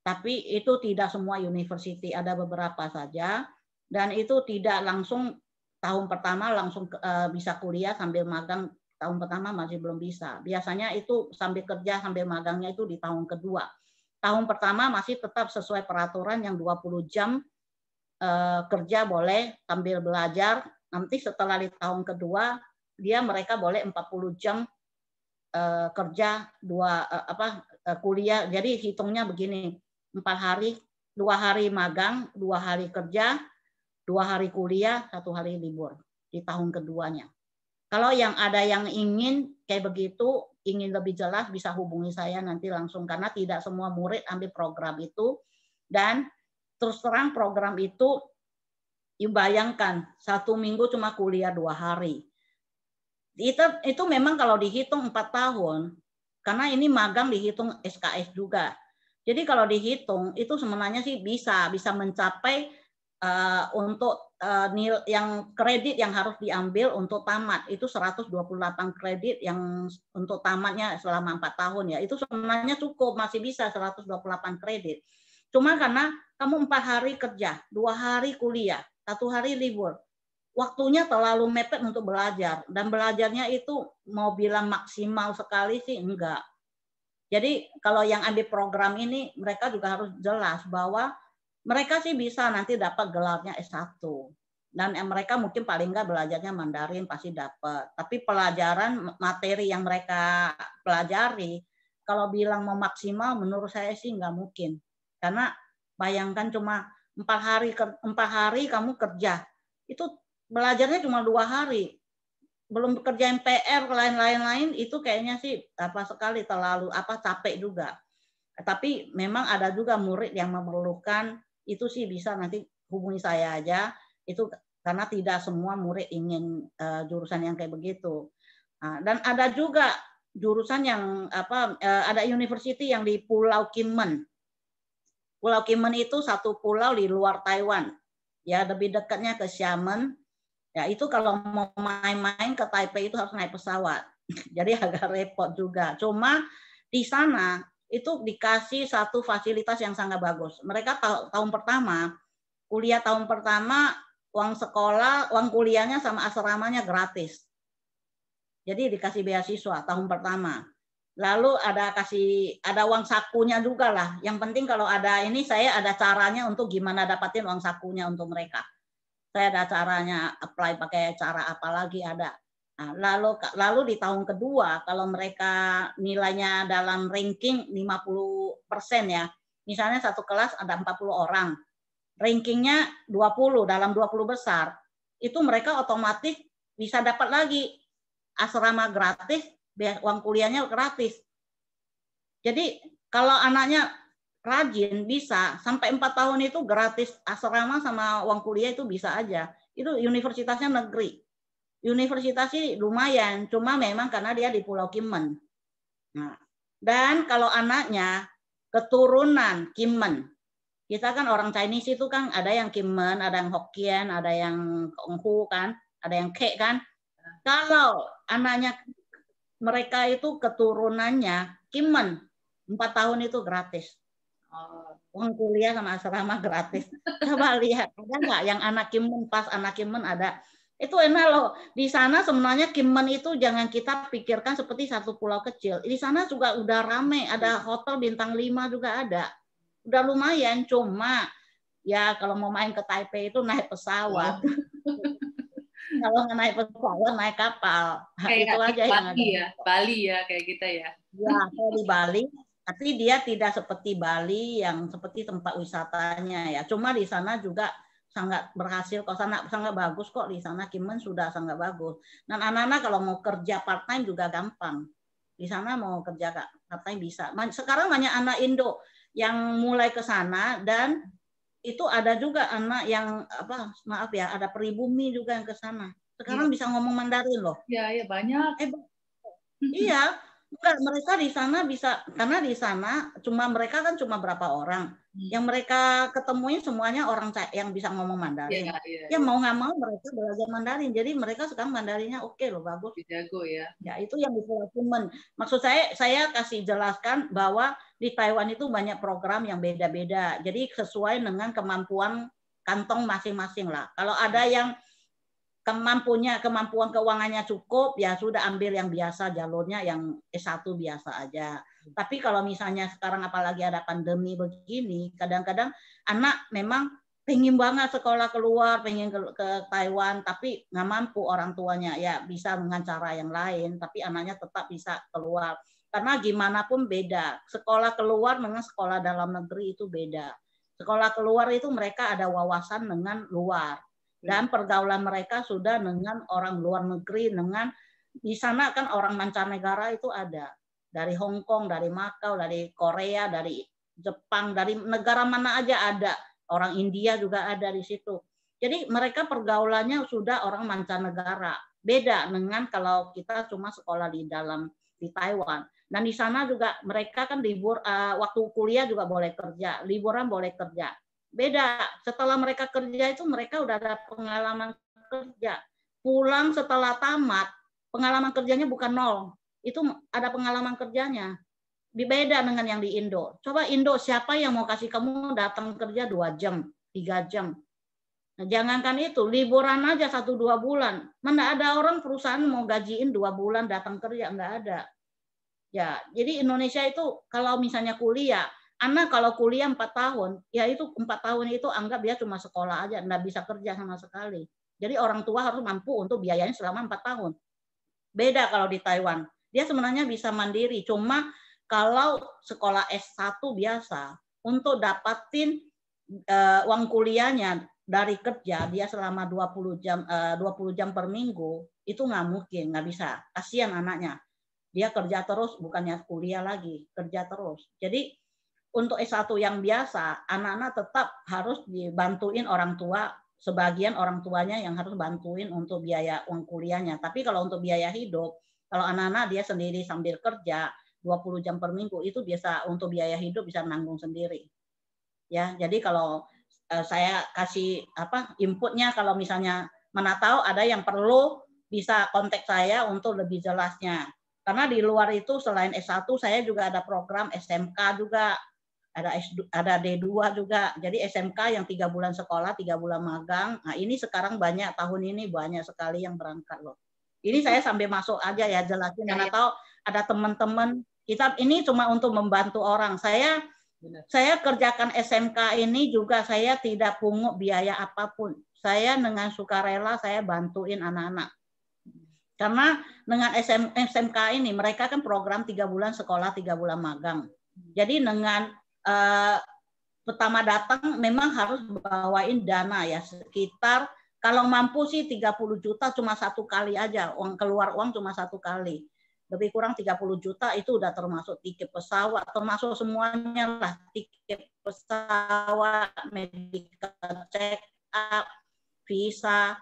Tapi itu tidak semua university, ada beberapa saja, dan itu tidak langsung tahun pertama langsung bisa kuliah sambil magang. Tahun pertama masih belum bisa. Biasanya itu sambil kerja sambil magangnya itu di tahun kedua. Tahun pertama masih tetap sesuai peraturan yang 20 jam kerja boleh sambil belajar. Nanti setelah di tahun kedua mereka boleh 40 jam kerja kuliah. Jadi hitungnya begini. 4 hari, 2 hari magang, 2 hari kerja, 2 hari kuliah, 1 hari libur di tahun keduanya. Kalau yang ada yang ingin kayak begitu, ingin lebih jelas bisa hubungi saya nanti langsung, karena tidak semua murid ambil program itu. Dan terus terang program itu, bayangkan 1 minggu cuma kuliah 2 hari. Itu memang kalau dihitung 4 tahun, karena ini magang dihitung SKS juga. Jadi kalau dihitung itu sebenarnya sih bisa mencapai untuk yang kredit yang harus diambil untuk tamat itu 128 kredit yang untuk tamatnya selama 4 tahun ya. Itu sebenarnya cukup, masih bisa 128 kredit. Cuma karena kamu 4 hari kerja, 2 hari kuliah, 1 hari libur. Waktunya terlalu mepet untuk belajar, dan belajarnya itu mau bilang maksimal sekali sih enggak. Jadi kalau yang ambil program ini mereka juga harus jelas bahwa mereka sih bisa nanti dapat gelarnya S1. Dan mereka mungkin paling enggak belajarnya Mandarin pasti dapat. Tapi pelajaran materi yang mereka pelajari kalau bilang mau maksimal menurut saya sih enggak mungkin. Karena bayangkan cuma 4 hari kamu kerja. Itu belajarnya cuma 2 hari. Belum kerjain PR lain-lain itu kayaknya sih sekali terlalu capek juga. Tapi memang ada juga murid yang memerlukan itu sih bisa nanti hubungi saya aja. Itu karena tidak semua murid ingin jurusan yang kayak begitu. Dan ada juga jurusan yang ada university yang di Pulau Kinmen. Pulau Kinmen itu satu pulau di luar Taiwan. Ya, lebih dekatnya ke Xiamen. Ya, itu kalau mau main-main ke Taipei itu harus naik pesawat. Jadi agak repot juga. Cuma di sana itu dikasih satu fasilitas yang sangat bagus. Mereka tahun pertama, kuliah tahun pertama uang sekolah, uang kuliahnya sama asramanya gratis. Jadi dikasih beasiswa tahun pertama. Lalu ada uang sakunya juga lah. Yang penting kalau ada ini, saya ada caranya untuk gimana dapatin uang sakunya untuk mereka. Saya ada caranya, apply pakai cara apa lagi ada. Nah, lalu di tahun kedua kalau mereka nilainya dalam ranking 50% ya. Misalnya satu kelas ada 40 orang. Rankingnya 20 dalam 20 besar, itu mereka otomatis bisa dapat lagi asrama gratis, uang kuliahnya gratis. Jadi kalau anaknya rajin bisa sampai 4 tahun itu gratis asrama sama uang kuliah itu bisa aja. Itu universitasnya negeri. Universitasnya lumayan, cuma memang karena dia di Pulau Kinmen. Nah, dan kalau anaknya keturunan Kinmen, kita kan orang Chinese itu kan ada yang Kinmen, ada yang Hokkien, ada yang Konghu kan, ada yang Ke kan. Kalau anaknya mereka itu keturunannya Kinmen, 4 tahun itu gratis. Uang kuliah sama asrama gratis. Coba lihat, ada nggak yang anak Kinmen, pas anak Kinmen ada. Itu enak loh. Di sana sebenarnya Kinmen itu jangan kita pikirkan seperti satu pulau kecil. Di sana juga udah rame, ada hotel bintang 5 juga ada. Udah lumayan, cuma ya kalau mau main ke Taipei itu naik pesawat. Kalau nggak naik pesawat, naik kapal. Kayak itu aja yang ada. Ya, Bali ya kayak kita ya. Ya, saya di Bali, tapi dia tidak seperti Bali yang seperti tempat wisatanya ya. Cuma di sana juga sangat berhasil kok, sangat bagus kok di sana. Kinmen sudah sangat bagus. Dan anak-anak kalau mau kerja part time juga gampang. Di sana mau kerja part time bisa. Sekarang banyak anak Indo yang mulai ke sana, dan itu ada juga anak yang ada pribumi juga yang ke sana. Sekarang bisa ngomong Mandarin loh. Iya, banyak. Iya, enggak, mereka di sana bisa, karena di sana mereka kan cuma berapa orang. Yang mereka ketemuin semuanya orang yang bisa ngomong Mandarin. Ya mau nggak mau mereka belajar Mandarin. Jadi mereka sekarang Mandarinnya oke loh, bagus. Jago ya. Ya itu yang bisa Kinmen. Maksud saya kasih jelaskan bahwa di Taiwan itu banyak program yang beda-beda. Jadi sesuai dengan kemampuan kantong masing-masing lah. Kalau ada yang kemampuan keuangannya cukup, ya sudah ambil yang biasa, jalurnya yang S1 biasa aja. Tapi kalau misalnya sekarang apalagi ada pandemi begini, kadang-kadang anak memang pengen banget sekolah keluar, pengen ke Taiwan, tapi nggak mampu orang tuanya, ya bisa dengan cara yang lain, tapi anaknya tetap bisa keluar. Karena gimana pun beda, sekolah keluar dengan sekolah dalam negeri itu beda. Sekolah keluar itu mereka ada wawasan dengan luar. Dan pergaulan mereka sudah dengan orang luar negeri, dengan di sana kan orang mancanegara itu ada. Dari Hong Kong, dari Makau, dari Korea, dari Jepang, dari negara mana aja ada. Orang India juga ada di situ. Jadi mereka pergaulannya sudah orang mancanegara. Beda dengan kalau kita cuma sekolah di Taiwan. Dan di sana juga mereka kan libur, waktu kuliah juga boleh kerja, liburan boleh kerja. Beda, setelah mereka kerja itu mereka udah ada pengalaman kerja. Pulang setelah tamat, pengalaman kerjanya bukan 0. Itu ada pengalaman kerjanya. Beda dengan yang di Indo. Coba Indo, siapa yang mau kasih kamu datang kerja 2 jam, 3 jam. Nah, jangankan itu, liburan aja 1-2 bulan. Mana ada orang perusahaan mau gajiin 2 bulan datang kerja, nggak ada. Ya, jadi Indonesia itu kalau misalnya kuliah, anak kalau kuliah 4 tahun, ya itu 4 tahun itu anggap dia cuma sekolah aja, nggak bisa kerja sama sekali. Jadi orang tua harus mampu untuk biayanya selama 4 tahun. Beda kalau di Taiwan. Dia sebenarnya bisa mandiri, cuma kalau sekolah S1 biasa, untuk dapatin uang kuliahnya dari kerja, dia selama 20 jam per minggu, itu nggak mungkin, nggak bisa. Kasihan anaknya. Dia kerja terus, bukannya kuliah lagi, kerja terus. Jadi untuk S1 yang biasa, anak-anak tetap harus dibantuin orang tua, sebagian orang tuanya yang harus bantuin untuk biaya uang kuliahnya. Tapi kalau untuk biaya hidup, kalau anak-anak dia sendiri sambil kerja 20 jam per minggu, itu biasa untuk biaya hidup bisa nanggung sendiri. Ya, jadi kalau saya kasih inputnya, kalau misalnya mana tahu ada yang perlu, bisa kontak saya untuk lebih jelasnya. Karena di luar itu selain S1 saya juga ada program SMK juga. ada D2 juga. Jadi SMK yang 3 bulan sekolah, 3 bulan magang. Nah, ini sekarang banyak, tahun ini banyak sekali yang berangkat loh. Ini saya sambil masuk aja ya jelasin, karena tahu ada teman-teman kita ini cuma untuk membantu orang. Saya kerjakan SMK ini juga saya tidak pungut biaya apapun. Saya dengan sukarela saya bantuin anak-anak. Karena dengan SMK ini mereka kan program 3 bulan sekolah, 3 bulan magang. Jadi dengan pertama datang memang harus bawain dana ya, sekitar kalau mampu sih 30 juta cuma 1 kali aja, keluar uang cuma 1 kali. Lebih kurang 30 juta itu udah termasuk tiket pesawat, termasuk semuanya lah, tiket pesawat, medical check up, visa,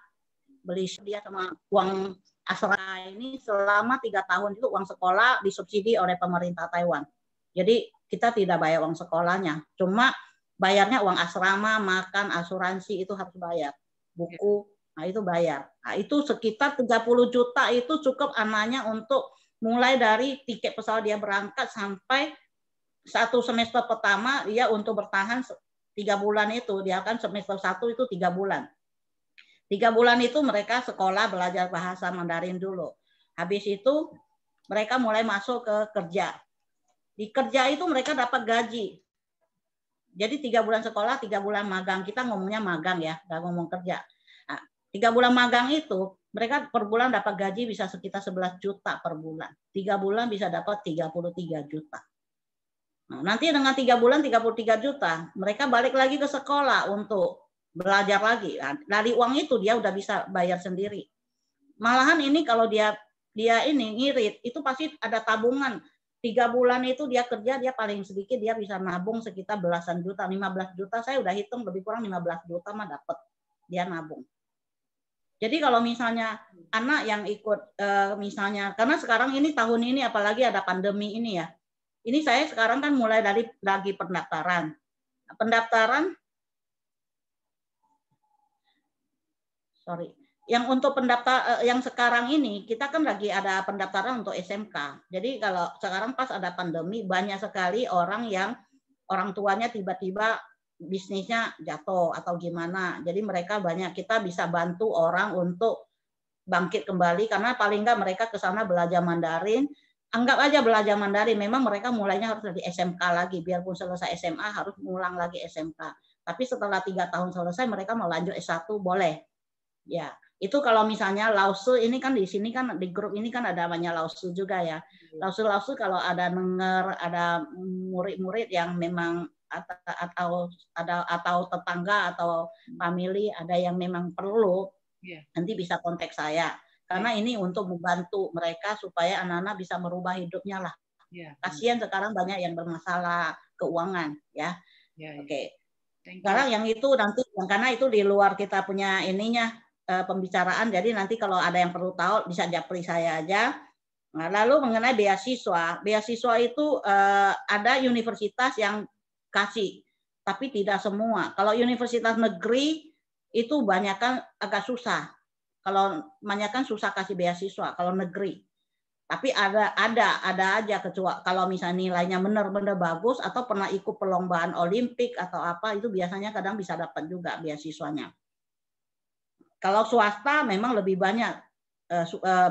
beli dia sama uang asrama ini selama 3 tahun itu uang sekolah disubsidi oleh pemerintah Taiwan. Jadi kita tidak bayar uang sekolahnya, cuma bayarnya uang asrama, makan, asuransi itu harus bayar, buku, nah itu bayar. Nah itu sekitar 30 juta itu cukup anaknya untuk mulai dari tiket pesawat dia berangkat sampai 1 semester pertama dia untuk bertahan 3 bulan itu, dia kan semester 1 itu 3 bulan. 3 bulan itu mereka sekolah belajar bahasa Mandarin dulu. Habis itu mereka mulai masuk ke kerja. Di kerja itu mereka dapat gaji. Jadi 3 bulan sekolah, 3 bulan magang. Kita ngomongnya magang ya, nggak ngomong kerja. Nah, 3 bulan magang itu mereka per bulan dapat gaji bisa sekitar 11 juta per bulan. 3 bulan bisa dapat 33 juta. Nah, nanti dengan 3 bulan 33 juta, mereka balik lagi ke sekolah untuk belajar lagi. Nah, dari uang itu dia udah bisa bayar sendiri. Malahan ini kalau dia ini ngirit, itu pasti ada tabungan. 3 bulan itu dia kerja, dia paling sedikit dia bisa nabung sekitar belasan juta, 15 juta. Saya udah hitung lebih kurang 15 juta mah dapat dia nabung. Jadi kalau misalnya anak yang ikut misalnya, karena sekarang ini tahun ini apalagi ada pandemi ini ya. Ini saya sekarang kan mulai dari lagi pendaftaran. Yang untuk pendaftar yang sekarang ini kita kan lagi ada pendaftaran untuk SMK. Jadi kalau sekarang pas ada pandemi banyak sekali orang yang orang tuanya tiba-tiba bisnisnya jatuh atau gimana. Jadi mereka banyak, kita bisa bantu orang untuk bangkit kembali karena paling enggak mereka ke sana belajar Mandarin. Anggap aja belajar Mandarin, memang mereka mulainya harus dari SMK lagi, biarpun selesai SMA harus ngulang lagi SMK. Tapi setelah 3 tahun selesai mereka mau lanjut S1 boleh. Ya, itu kalau misalnya Lausu ini kan di sini kan di grup ini kan ada namanya Lausu juga ya. Lausu kalau ada denger ada murid-murid yang memang atau tetangga atau family ada yang memang perlu, nanti bisa kontak saya. Karena ini untuk membantu mereka supaya anak-anak bisa merubah hidupnya lah. Kasihan sekarang banyak yang bermasalah keuangan ya. Oke. Sekarang yang itu nanti karena itu di luar kita punya ininya pembicaraan, jadi nanti kalau ada yang perlu tahu bisa japri saya aja. Nah, lalu mengenai beasiswa itu ada universitas yang kasih, tapi tidak semua. Kalau universitas negeri itu banyak kan agak susah. Kalau banyak kan susah kasih beasiswa kalau negeri. Tapi ada aja kecuali kalau misalnya nilainya benar-benar bagus atau pernah ikut perlombaan Olimpik atau apa itu biasanya kadang bisa dapat juga beasiswanya. Kalau swasta memang lebih banyak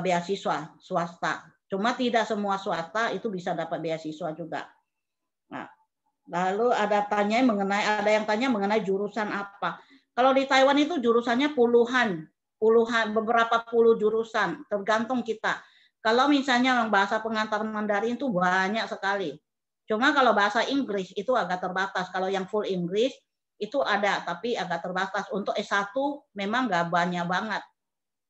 beasiswa swasta. Cuma tidak semua swasta itu bisa dapat beasiswa juga. Nah, lalu ada yang tanya mengenai jurusan apa. Kalau di Taiwan itu jurusannya puluhan, beberapa puluh jurusan, tergantung kita. Kalau misalnya bahasa pengantar Mandarin itu banyak sekali. Cuma kalau bahasa Inggris itu agak terbatas. Kalau yang full Inggris itu ada, tapi agak terbatas. Untuk S1 memang nggak banyak banget.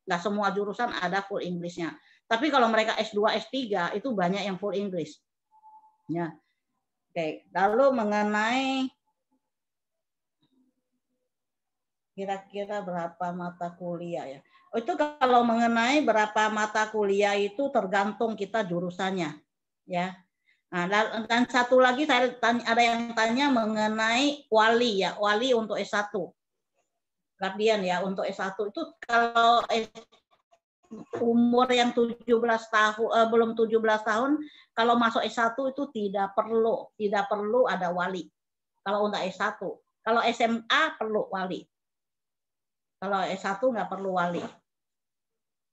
Nggak semua jurusan ada full Inggrisnya. Tapi kalau mereka S2, S3 itu banyak yang full Inggris. Ya. Oke, lalu mengenai kira-kira berapa mata kuliah ya. Itu kalau mengenai berapa mata kuliah itu tergantung kita jurusannya. Ya. Nah, dan satu lagi saya ada yang tanya mengenai wali ya, wali untuk S1. Guardian ya, untuk S1 itu kalau umur yang 17 tahun belum 17 tahun kalau masuk S1 itu tidak perlu ada wali. Kalau untuk S1. Kalau SMA perlu wali. Kalau S1 nggak perlu wali.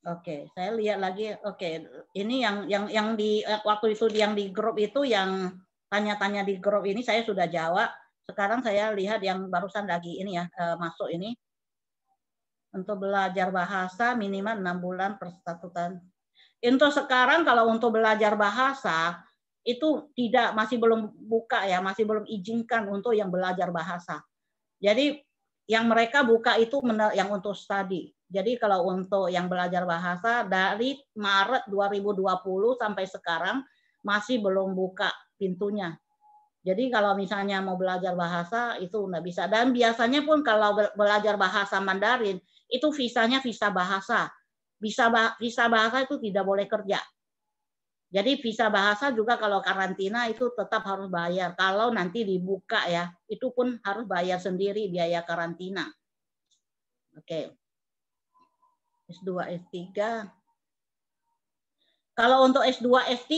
Oke, saya lihat lagi. Oke, ini yang di waktu itu yang di grup itu yang tanya-tanya di grup ini saya sudah jawab. Sekarang saya lihat yang barusan lagi ini ya masuk ini. Untuk belajar bahasa minimal 6 bulan per 1 tahun. Untuk sekarang kalau untuk belajar bahasa itu masih belum buka ya, masih belum izinkan untuk yang belajar bahasa. Jadi yang mereka buka itu yang untuk studi. Jadi kalau untuk yang belajar bahasa dari Maret 2020 sampai sekarang masih belum buka pintunya. Jadi kalau misalnya mau belajar bahasa itu nggak bisa. Dan biasanya pun kalau belajar bahasa Mandarin itu visanya visa bahasa. Visa bahasa itu tidak boleh kerja. Jadi visa bahasa juga kalau karantina itu tetap harus bayar. Kalau nanti dibuka ya, itu pun harus bayar sendiri biaya karantina. Oke. S2, S3. Kalau untuk S2, S3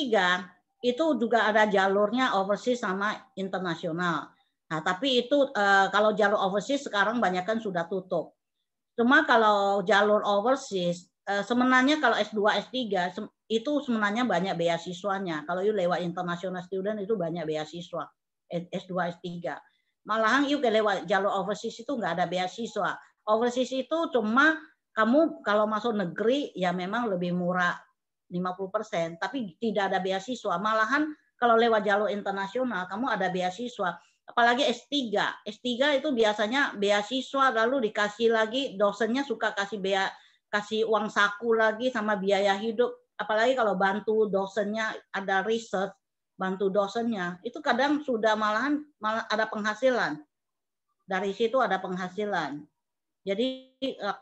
itu juga ada jalurnya overseas sama internasional. Nah, tapi itu kalau jalur overseas sekarang banyak kan sudah tutup. Cuma kalau jalur overseas sebenarnya kalau S2, S3 itu sebenarnya banyak beasiswanya. Kalau lewat international student itu banyak beasiswa. S2, S3. Malahan lewat jalur overseas itu nggak ada beasiswa. Overseas itu cuma kamu kalau masuk negeri ya memang lebih murah 50%, tapi tidak ada beasiswa. Malahan kalau lewat jalur internasional kamu ada beasiswa. Apalagi S3. S3 itu biasanya beasiswa lalu dikasih lagi dosennya suka kasih uang saku lagi sama biaya hidup. Apalagi kalau bantu dosennya ada research, bantu dosennya, itu kadang sudah malah ada penghasilan. Dari situ ada penghasilan. Jadi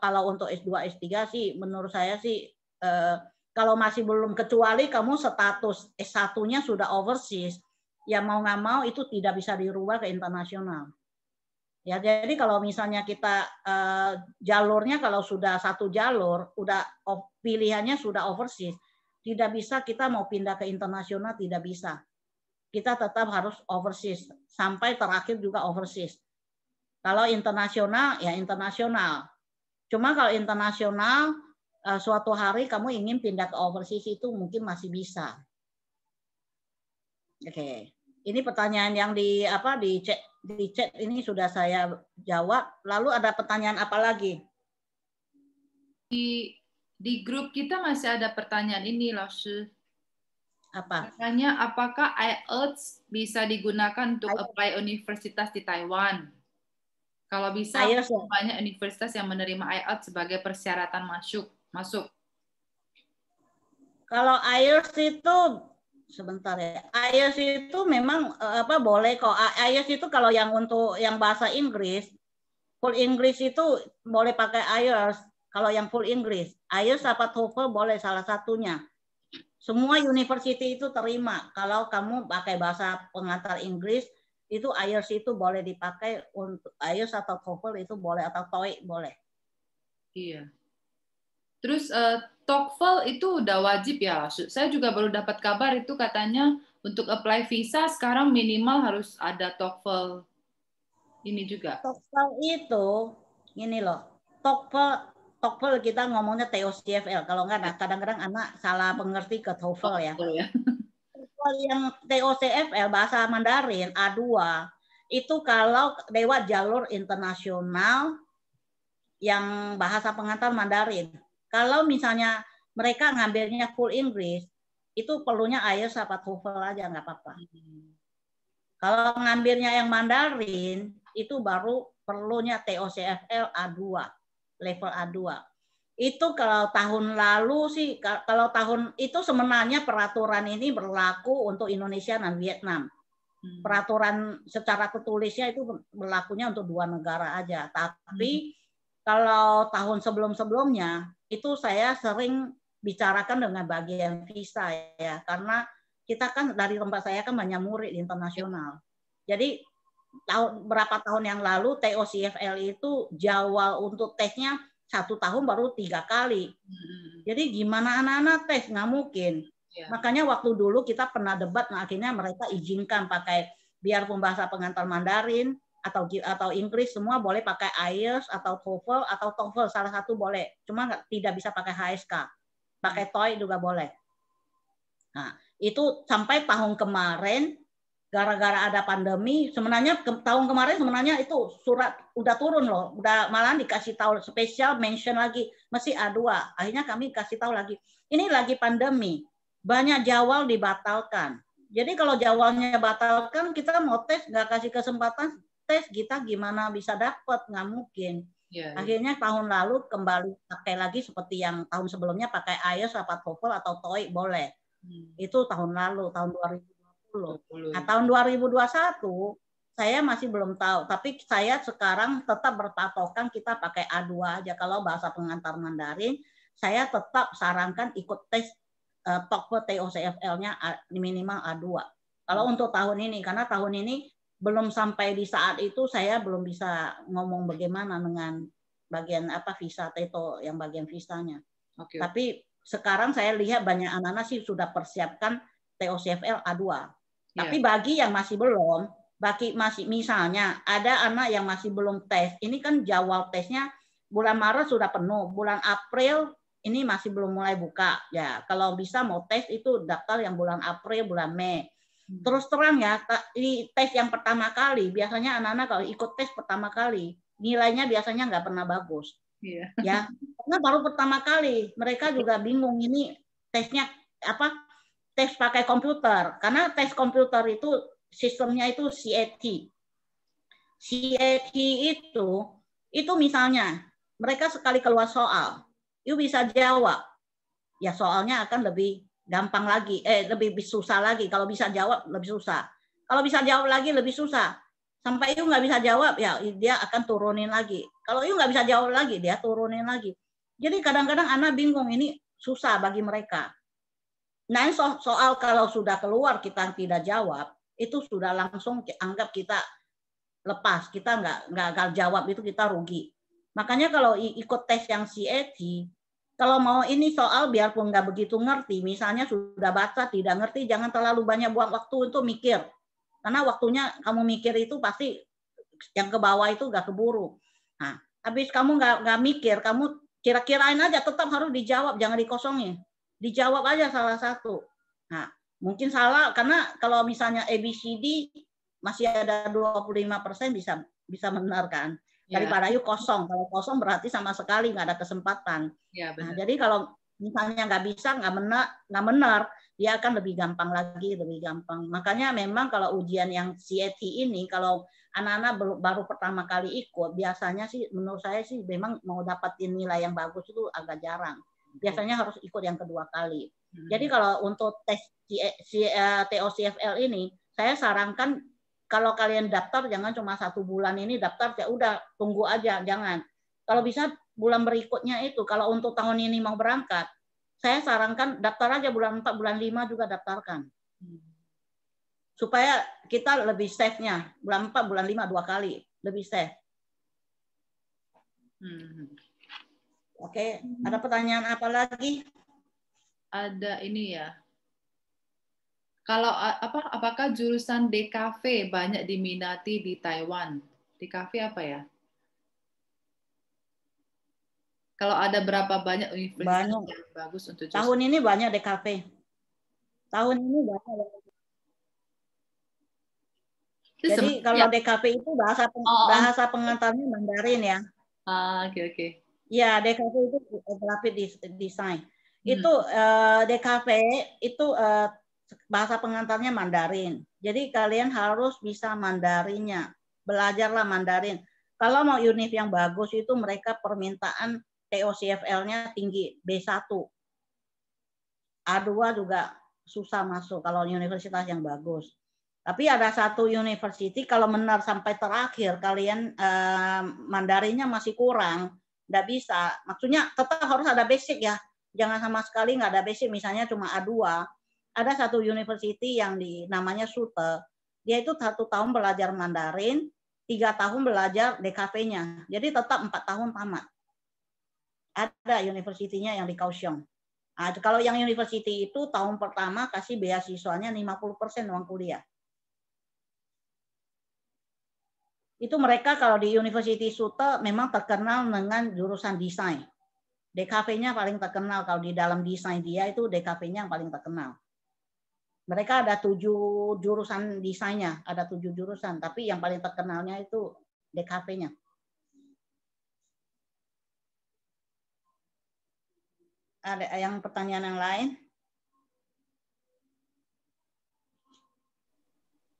kalau untuk S2, S3 sih menurut saya sih kalau masih belum, kecuali kamu status S1-nya sudah overseas, ya mau nggak mau itu tidak bisa dirubah ke internasional. Ya, jadi kalau misalnya kita jalurnya kalau sudah satu jalur, udah pilihannya sudah overseas, tidak bisa kita mau pindah ke internasional, tidak bisa. Kita tetap harus overseas sampai terakhir juga overseas. Kalau internasional ya internasional. Cuma kalau internasional suatu hari kamu ingin pindah ke overseas itu mungkin masih bisa. Oke. Ini pertanyaan yang di chat ini sudah saya jawab. Lalu ada pertanyaan apa lagi? Di grup kita masih ada pertanyaan ini, loh. Apa? Katanya apakah IELTS bisa digunakan untuk apply universitas di Taiwan? Kalau bisa, banyak universitas yang menerima IELTS sebagai persyaratan masuk. Kalau IELTS itu sebentar ya. IELTS itu memang boleh kok. IELTS itu kalau yang untuk yang bahasa Inggris, full English itu boleh pakai IELTS. Kalau yang full English, IELTS apa TOEFL boleh salah satunya. Semua university itu terima. Kalau kamu pakai bahasa pengantar Inggris, itu IELTS itu boleh dipakai untuk IELTS atau TOEFL itu boleh atau TOEIC boleh. Iya. Terus TOEFL itu udah wajib ya. Saya juga baru dapat kabar itu katanya untuk apply visa sekarang minimal harus ada TOEFL ini juga. TOEFL itu ini loh. TOEFL kita ngomongnya TOCFL. Kalau enggak kadang-kadang anak salah mengerti ke TOEFL ya. Yang TOCFL bahasa Mandarin A2 itu kalau lewat jalur internasional yang bahasa pengantar Mandarin. Kalau misalnya mereka ngambilnya full English, itu perlunya IELTS apa TOEFL aja nggak apa-apa. Kalau ngambilnya yang Mandarin, itu baru perlunya TOCFL A2, level A2. Itu kalau tahun lalu sih, kalau tahun itu sebenarnya peraturan ini berlaku untuk Indonesia dan Vietnam. Peraturan secara tertulisnya itu berlakunya untuk 2 negara aja. Tapi kalau tahun sebelum-sebelumnya itu saya sering bicarakan dengan bagian visa ya, karena kita kan dari tempat saya kan banyak murid internasional. Jadi berapa tahun yang lalu TOCFL itu jawab untuk tesnya 1 tahun baru 3 kali. Jadi gimana anak-anak tes? Nggak mungkin. Makanya waktu dulu kita pernah debat, nah akhirnya mereka izinkan pakai biarpun bahasa pengantar Mandarin atau Inggris semua boleh pakai IELTS atau TOEFL atau TOEFL salah satu boleh. Cuma tidak bisa pakai HSK. Pakai TOEIC juga boleh. Nah, itu sampai tahun kemarin gara-gara ada pandemi, sebenarnya tahun kemarin sebenarnya itu surat udah turun loh, udah malah dikasih tahu spesial mention lagi masih A2. Akhirnya kami kasih tahu lagi. Ini lagi pandemi. Banyak jawal dibatalkan. Jadi kalau jawalnya batalkan, kita mau tes nggak kasih kesempatan tes, kita gimana bisa dapat, nggak mungkin. Akhirnya tahun lalu kembali pakai lagi seperti yang tahun sebelumnya pakai IELTS atau TOEFL atau TOEIC boleh. Itu tahun lalu, tahun 2020. Nah, tahun 2021 saya masih belum tahu, tapi saya sekarang tetap berpatokan kita pakai A2 aja. Kalau bahasa pengantar Mandarin, saya tetap sarankan ikut tes TOEFL TOCFL-nya minimal A2. Kalau untuk tahun ini, karena tahun ini belum sampai di saat itu saya belum bisa ngomong bagaimana dengan bagian apa visa TETO yang bagian visanya. Tapi sekarang saya lihat banyak anak-anak sih sudah persiapkan TOCFL A2. Tapi bagi yang masih belum, masih misalnya ada anak yang masih belum tes, ini kan jadwal tesnya bulan Maret sudah penuh, bulan April ini masih belum mulai buka. Ya, kalau bisa mau tes itu daftar yang bulan April, bulan Mei. Terus terang ya, di tes yang pertama kali, biasanya anak-anak kalau ikut tes pertama kali, nilainya biasanya nggak pernah bagus. Ya, karena baru pertama kali, mereka juga bingung ini tesnya apa? Tes pakai komputer, karena tes komputer itu sistemnya itu CAT. CAT itu misalnya mereka sekali keluar soal, you bisa jawab, ya soalnya akan lebih gampang lagi, lebih susah lagi. Kalau bisa jawab lebih susah. Kalau bisa jawab lagi lebih susah. Sampai you nggak bisa jawab, ya dia akan turunin lagi. Kalau you nggak bisa jawab lagi, dia turunin lagi. Jadi kadang-kadang anak bingung, ini susah bagi mereka. Nah, soal kalau sudah keluar kita tidak jawab, itu sudah langsung anggap kita lepas, kita nggak jawab itu kita rugi. Makanya kalau ikut tes yang CAT, kalau mau ini soal biarpun nggak begitu ngerti, misalnya sudah baca tidak ngerti, jangan terlalu banyak buang waktu untuk mikir. Karena waktunya kamu mikir itu pasti yang ke bawah itu nggak keburu. Nah, habis kamu nggak mikir, kamu kira-kirain aja, tetap harus dijawab, jangan dikosongin. Dijawab aja salah satu. Nah, mungkin salah karena kalau misalnya ABCD masih ada 25% bisa benar kan. Daripada yuk kosong. Kalau kosong berarti sama sekali nggak ada kesempatan. Nah, jadi kalau misalnya nggak bisa, nggak benar, dia akan lebih gampang lagi, lebih gampang. Makanya memang kalau ujian yang CAT ini, kalau anak-anak baru pertama kali ikut, biasanya sih menurut saya sih memang mau dapatin nilai yang bagus itu agak jarang. Biasanya harus ikut yang kedua kali. Jadi kalau untuk tes TOCFL ini, saya sarankan kalau kalian daftar jangan cuma 1 bulan ini daftar, ya udah tunggu aja, jangan. Kalau bisa bulan berikutnya itu, kalau untuk tahun ini mau berangkat, saya sarankan daftar aja bulan 4, bulan 5 juga daftarkan. Supaya kita lebih safe-nya. Bulan 4, bulan 5 2 kali, lebih safe. Oke, ada pertanyaan apa lagi? Ada ini ya. Kalau apakah jurusan DKV banyak diminati di Taiwan? DKV apa ya? Kalau ada berapa banyak universitas yang bagus untuk jurusan? Tahun ini banyak DKV. Tahun ini banyak. Jadi kalau DKV itu bahasa pengantarnya Mandarin ya. Oke. Ya, DKV itu graphic design. Itu DKV itu bahasa pengantarnya Mandarin. Jadi kalian harus bisa Mandarinnya. Belajarlah Mandarin. Kalau mau univ yang bagus itu mereka permintaan TOCFL-nya tinggi, B1. A2 juga susah masuk kalau universitas yang bagus. Tapi ada satu university kalau benar sampai terakhir kalian Mandarinnya masih kurang, nggak bisa. Maksudnya tetap harus ada basic ya. Jangan sama sekali nggak ada basic, misalnya cuma A2. Ada satu university yang namanya Sute. Dia itu 1 tahun belajar Mandarin, 3 tahun belajar DKV-nya. Jadi tetap 4 tahun tamat. Ada universitinya yang di Kaohsiung. Nah, kalau yang university itu tahun pertama kasih beasiswanya 50% uang kuliah. Itu mereka kalau di University Sute memang terkenal dengan jurusan desain. DKV-nya paling terkenal kalau di dalam desain dia itu DKV-nya yang paling terkenal. Mereka ada 7 jurusan desainnya, ada 7 jurusan, tapi yang paling terkenalnya itu DKV-nya. Ada yang pertanyaan yang lain?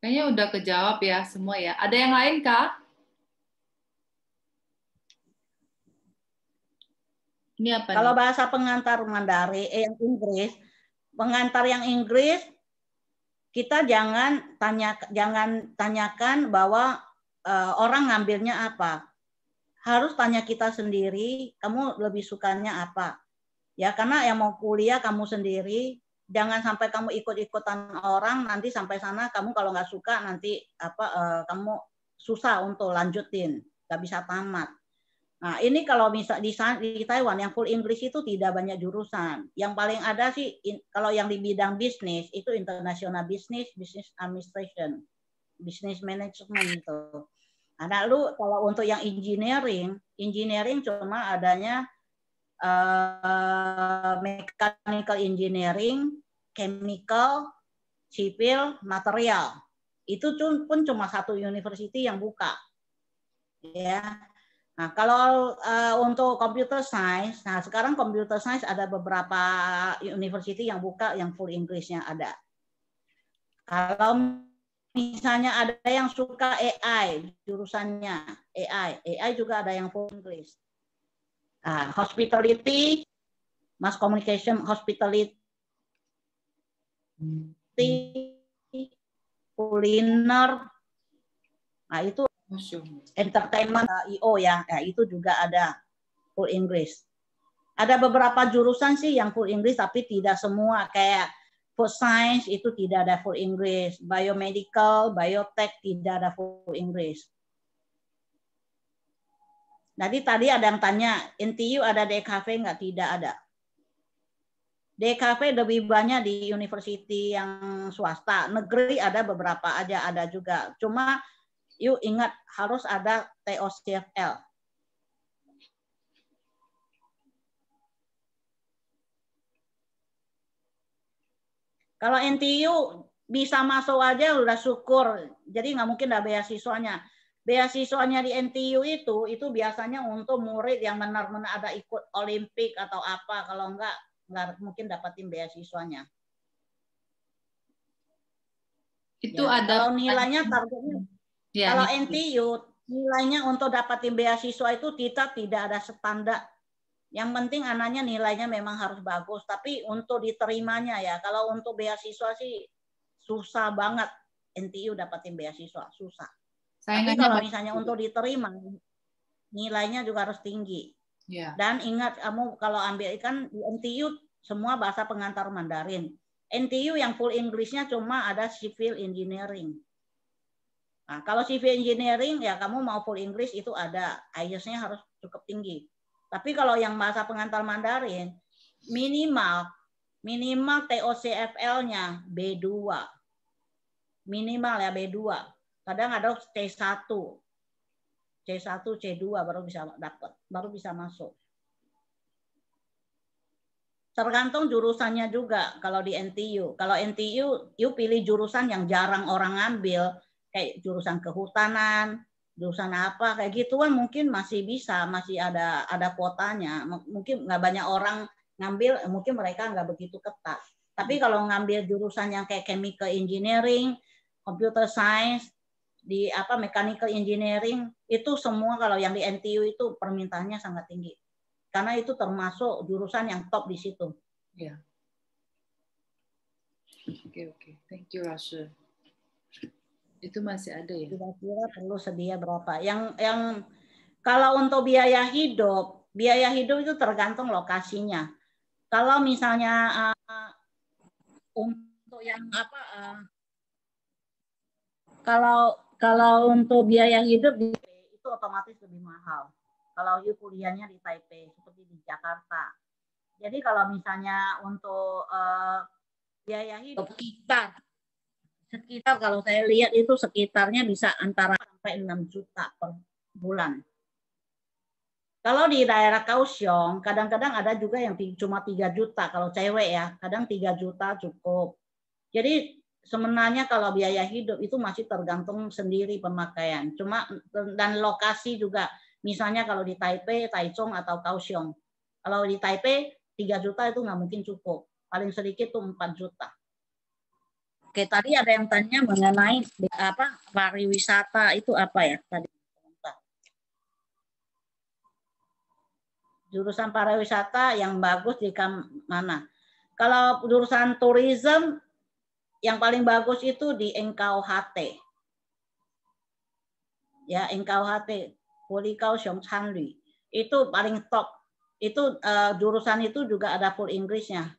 Kayaknya udah kejawab ya semua ya. Ada yang lain, Kak? Ini apa Kalau nih? bahasa pengantar Mandarin, yang Inggris, pengantar yang Inggris, kita jangan tanyakan bahwa orang ngambilnya apa. Harus tanya kita sendiri, kamu lebih sukanya apa. Ya, karena yang mau kuliah kamu sendiri, jangan sampai kamu ikut-ikutan orang, nanti sampai sana kamu kalau nggak suka nanti kamu susah untuk lanjutin, nggak bisa tamat. Nah, ini kalau misal di Taiwan yang full English itu tidak banyak jurusan. Yang paling ada sih kalau yang di bidang bisnis itu international business, business administration, business management itu. Nah, lalu kalau untuk yang engineering cuma adanya mechanical engineering, chemical, civil, material. Itu pun cuma satu university yang buka. Ya. Nah, kalau untuk computer science, nah sekarang computer science ada beberapa university yang buka yang full English-nya ada. Kalau misalnya ada yang suka AI, jurusannya AI juga ada yang full English. Nah, hospitality, mass communication, hospitality, kuliner, nah itu entertainment, IO ya, itu juga ada full English. Ada beberapa jurusan sih yang full English, tapi tidak semua. Kayak food science itu tidak ada full English, biomedical, biotech tidak ada full English. Jadi tadi ada yang tanya, NTU ada DKV nggak? Tidak ada. DKV lebih banyak di university yang swasta. Negeri ada beberapa aja, ada juga. Cuma yuk ingat harus ada TOCFL. Kalau NTU bisa masuk aja udah syukur. Jadi nggak mungkin ada beasiswanya. Beasiswanya di NTU itu biasanya untuk murid yang benar-benar ada ikut Olimpik atau apa. Kalau nggak mungkin dapatin beasiswanya. Itu ya, ada kalau nilainya targetnya ya, kalau NTU nilainya untuk dapatin beasiswa itu kita tidak ada standar. Yang penting anaknya nilainya memang harus bagus, tapi untuk diterimanya ya, kalau untuk beasiswa sih susah banget NTU dapatin beasiswa, susah. Tapi kalau misalnya untuk diterima, nilainya juga harus tinggi. Yeah. Dan ingat kamu kalau ambil kan di NTU semua bahasa pengantar Mandarin. NTU yang full English-nya cuma ada civil engineering. Nah, kalau civil engineering ya kamu mau full English itu ada, IELTS-nya harus cukup tinggi. Tapi kalau yang bahasa pengantar Mandarin, minimal TOCFL-nya B2. Minimal ya B2. Kadang ada C1. C1, C2 baru bisa dapat, baru bisa masuk. Tergantung jurusannya juga kalau di NTU. Kalau NTU, you pilih jurusan yang jarang orang ambil, kayak jurusan kehutanan, jurusan apa kayak gituan mungkin masih bisa, masih ada kuotanya. Mungkin nggak banyak orang ngambil, mungkin mereka nggak begitu ketat. Tapi kalau ngambil jurusan yang kayak chemical engineering, computer science, di mechanical engineering, itu semua kalau yang di NTU itu permintaannya sangat tinggi. Karena itu termasuk jurusan yang top di situ. Ya. Oke. Thank you, Rasha. Itu masih ada ya? Kira-kira perlu sedia berapa? Yang kalau untuk biaya hidup itu tergantung lokasinya. Kalau misalnya untuk yang kalau untuk biaya hidup itu otomatis lebih mahal. Kalau you kuliahnya di Taipei seperti di Jakarta. Jadi kalau misalnya untuk biaya hidup sekitar kalau saya lihat itu sekitarnya bisa antara sampai 6 juta per bulan. Kalau di daerah Kaohsiung, kadang-kadang ada juga yang cuma 3 juta kalau cewek ya, kadang 3 juta cukup. Jadi sebenarnya kalau biaya hidup itu masih tergantung sendiri pemakaian. Cuma dan lokasi juga, misalnya kalau di Taipei, Taichung atau Kaohsiung. Kalau di Taipei 3 juta itu nggak mungkin cukup, paling sedikit tuh 4 juta. Oke, tadi ada yang tanya mengenai apa pariwisata itu apa ya tadi? Jurusan pariwisata yang bagus di mana? Kalau jurusan tourism yang paling bagus itu di NKUHT. Ya, NKUHT, Huli Kaohsiung Chanli. Itu paling top. Itu jurusan itu juga ada full English-nya.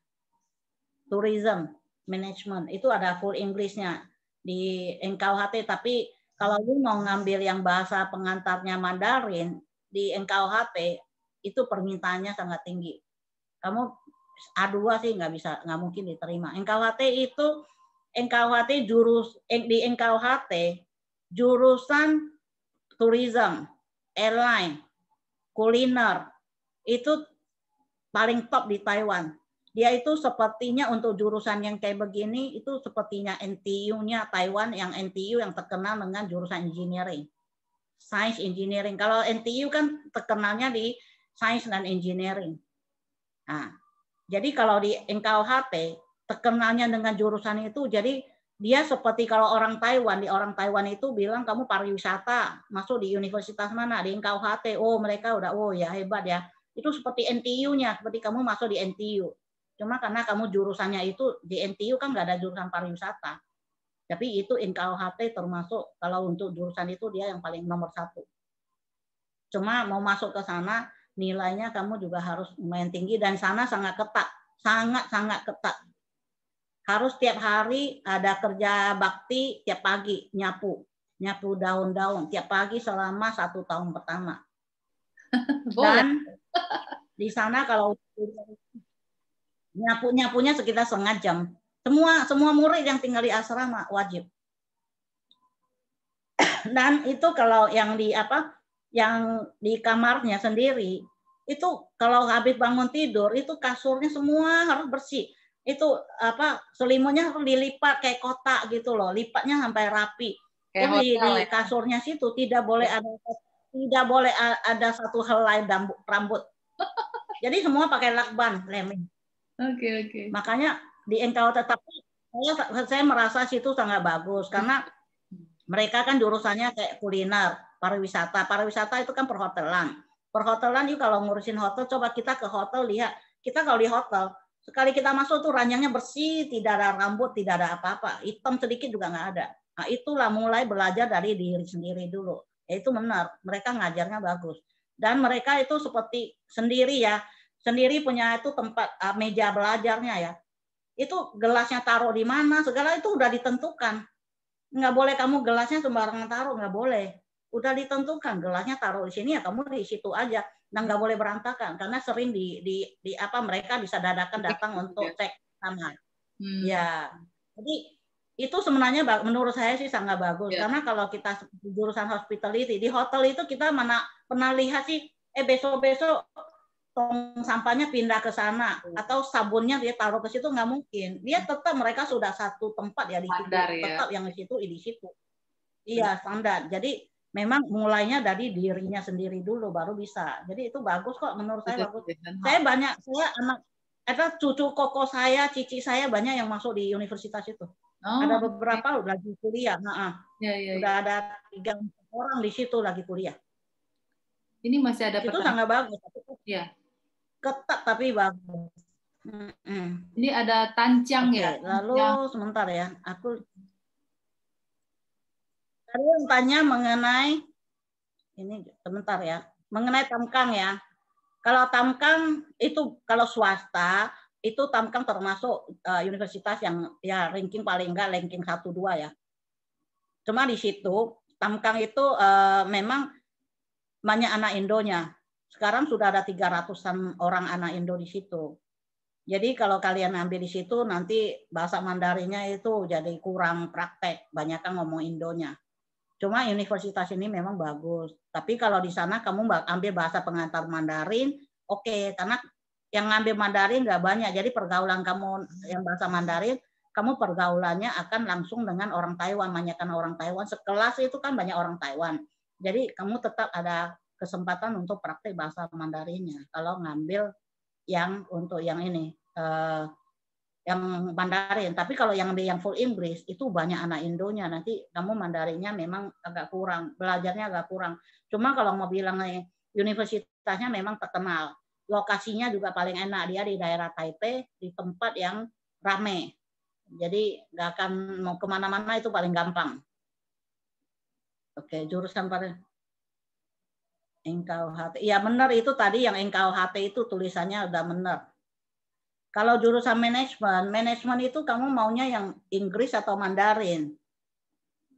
Tourism management itu ada full English-nya di NKUHT, tapi kalau lu mau ngambil yang bahasa pengantarnya Mandarin di NKUHT itu permintaannya sangat tinggi. Kamu A2 sih nggak mungkin diterima. NKUHT itu di NKUHT jurusan tourism, airline, kuliner itu paling top di Taiwan. Dia itu sepertinya untuk jurusan yang kayak begini itu sepertinya NTU-nya Taiwan, yang NTU yang terkenal dengan jurusan engineering, science engineering. Kalau NTU kan terkenalnya di science dan engineering. Nah, jadi kalau di NKUHT terkenalnya dengan jurusan itu, jadi dia seperti kalau orang Taiwan itu bilang kamu pariwisata, masuk di universitas mana, di NKUHT, oh mereka udah ya hebat ya. Itu seperti NTU-nya, seperti kamu masuk di NTU. Cuma karena kamu jurusannya itu di NTU kan nggak ada jurusan pariwisata. Tapi itu NKUHT termasuk kalau untuk jurusan itu dia yang paling nomor 1. Cuma mau masuk ke sana nilainya kamu juga harus lumayan tinggi dan sana sangat ketat, sangat ketat. Harus tiap hari ada kerja bakti tiap pagi nyapu daun-daun tiap pagi selama 1 tahun pertama. Dan di sana kalau nyapunya sekitar setengah jam. Semua murid yang tinggal di asrama wajib. Dan itu kalau yang di kamarnya sendiri itu kalau habis bangun tidur itu kasurnya semua harus bersih. Itu selimutnya harus dilipat kayak kotak gitu loh, lipatnya sampai rapi. Terus di kasurnya situ tidak boleh ada satu helai rambut. Jadi semua pakai lakban, lemming. Oke. Makanya di NKUHT, tapi saya merasa situ sangat bagus karena mereka kan jurusannya kayak kuliner, pariwisata. Pariwisata itu kan perhotelan. Perhotelan itu kalau ngurusin hotel, coba kita ke hotel lihat. Kita kalau di hotel, sekali kita masuk tuh ranjangnya bersih, tidak ada rambut, tidak ada apa-apa. Hitam sedikit juga nggak ada. Nah, itulah mulai belajar dari diri sendiri dulu. Ya, itu benar, mereka ngajarnya bagus. Dan mereka itu seperti sendiri punya itu tempat meja belajarnya ya. Itu gelasnya taruh di mana, segala itu udah ditentukan. Nggak boleh kamu gelasnya sembarangan taruh, nggak boleh. Udah ditentukan gelasnya taruh di sini ya kamu di situ aja. Dan nggak boleh berantakan karena sering mereka bisa dadakan datang untuk cek kamar. Ya, jadi itu sebenarnya menurut saya sih sangat bagus karena kalau kita jurusan hospitality di hotel itu kita mana pernah lihat sih besok-besok tong sampahnya pindah ke sana atau sabunnya dia taruh ke situ, nggak mungkin. Dia tetap mereka sudah satu tempat ya di situ, tetap yang di situ. Iya, standar. Jadi memang mulainya dari dirinya sendiri dulu baru bisa. Jadi itu bagus kok menurut saya bagus. Saya cucu koko saya, cici saya banyak yang masuk di universitas itu. Ada beberapa lagi kuliah. Udah ada 3 orang di situ lagi kuliah. Ini masih ada itu sangat bagus. Ya. Ketat tapi bagus. Ini ada Tancang ya. Lalu sebentar ya, aku tadi yang tanya mengenai ini sebentar ya, mengenai Tamkang ya. Kalau Tamkang itu kalau swasta itu Tamkang termasuk universitas yang ya ranking paling enggak ranking 1-2 ya. Cuma di situ Tamkang itu memang banyak anak Indonya. Sekarang sudah ada 300-an orang anak Indo di situ. Jadi kalau kalian ambil di situ nanti bahasa Mandarinnya itu jadi kurang praktek, banyak kan ngomong Indonya. Cuma universitas ini memang bagus. Tapi kalau di sana kamu ambil bahasa pengantar Mandarin, oke, karena yang ngambil Mandarin nggak banyak. Jadi pergaulan kamu yang bahasa Mandarin, kamu pergaulannya akan langsung dengan orang Taiwan, banyakkan orang Taiwan. Sekelas itu kan banyak orang Taiwan. Jadi kamu tetap ada kesempatan untuk praktek bahasa Mandarinnya. Kalau ngambil yang untuk yang ini, yang Mandarin. Tapi kalau yang full Inggris itu banyak anak Indonya. Nanti kamu Mandarinnya memang agak kurang, belajarnya agak kurang. Cuma kalau mau bilang universitasnya memang terkenal. Lokasinya juga paling enak, dia di daerah Taipei, di tempat yang rame. Jadi nggak akan mau kemana-mana, itu paling gampang. Oke, jurusan pada NKUHT. Ya benar, itu tadi yang NKUHT itu tulisannya udah benar. Kalau jurusan manajemen itu kamu maunya yang Inggris atau Mandarin.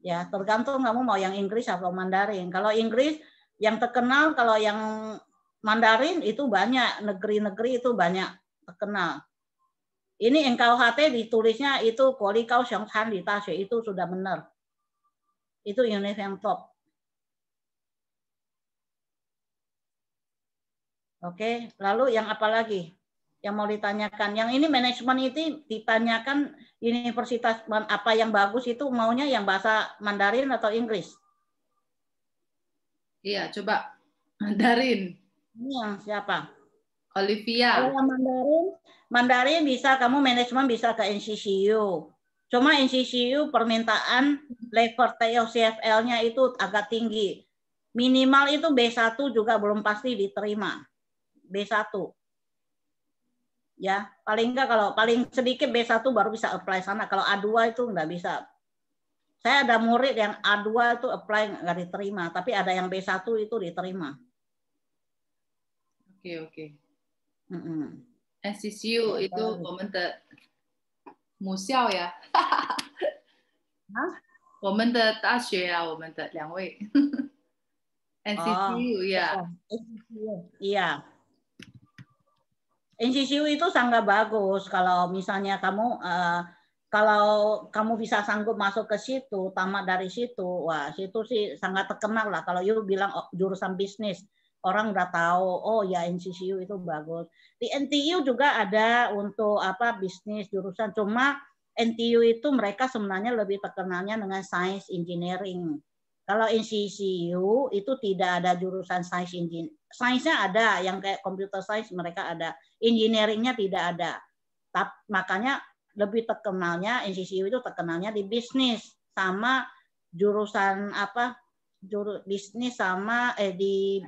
Ya, tergantung kamu mau yang Inggris atau Mandarin. Kalau Inggris yang terkenal, kalau yang Mandarin itu banyak, negeri-negeri itu banyak terkenal. Ini NKUHT ditulisnya itu Kolikau Xiongtan di Daxue, itu sudah benar. Itu unit yang top. Oke, lalu yang apa lagi? Yang mau ditanyakan, yang ini manajemen itu ditanyakan universitas apa yang bagus itu maunya yang bahasa Mandarin atau Inggris? Iya, coba Mandarin. Ini yang siapa? Olivia. Kalau Mandarin bisa kamu manajemen bisa ke NCCU. Cuma NCCU permintaan level TOCFL-nya itu agak tinggi. Minimal itu B1 juga belum pasti diterima. B1. Ya, paling enggak kalau paling sedikit B1 baru bisa apply sana. Kalau A2 itu enggak bisa. Saya ada murid yang A2 itu apply enggak diterima, tapi ada yang B1 itu diterima. Oke. NCCU itu 我们的母校呀。我们的大学呀，我们的两位。NCCU ya. Iya. NCCU itu sangat bagus kalau misalnya kamu bisa sanggup masuk ke situ, tamat dari situ, wah situ sih sangat terkenal lah. Kalau you bilang jurusan bisnis, orang udah tahu, oh ya NCCU itu bagus. Di NTU juga ada untuk apa bisnis jurusan, cuma NTU itu mereka sebenarnya lebih terkenalnya dengan science engineering. Kalau NCCU itu tidak ada jurusan science engineering. Sainsnya ada, yang kayak computer science mereka ada. Engineeringnya tidak ada. Makanya lebih terkenalnya NCCU itu terkenalnya di bisnis sama jurusan apa? Bisnis sama di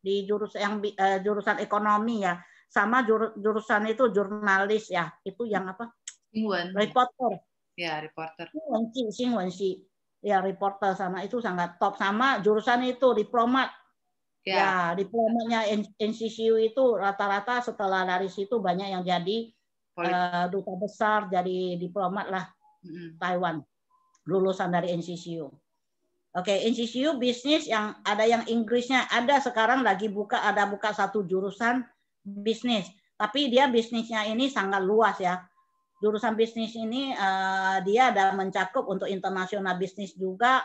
jurusan yang jurusan ekonomi ya. Sama jurusan itu jurnalis ya. Itu yang apa? Reporter. Ya, reporter. Xingwenxi. Ya, reporter sama itu sangat top. Sama jurusan itu diplomat. Ya, diplomatnya NCCU itu rata-rata setelah dari situ banyak yang jadi duta besar, jadi diplomat lah Taiwan, lulusan dari NCCU. Oke, NCCU bisnis yang ada yang Inggrisnya, ada sekarang lagi buka satu jurusan bisnis, tapi dia bisnisnya ini sangat luas ya. Jurusan bisnis ini dia ada mencakup untuk internasional bisnis juga,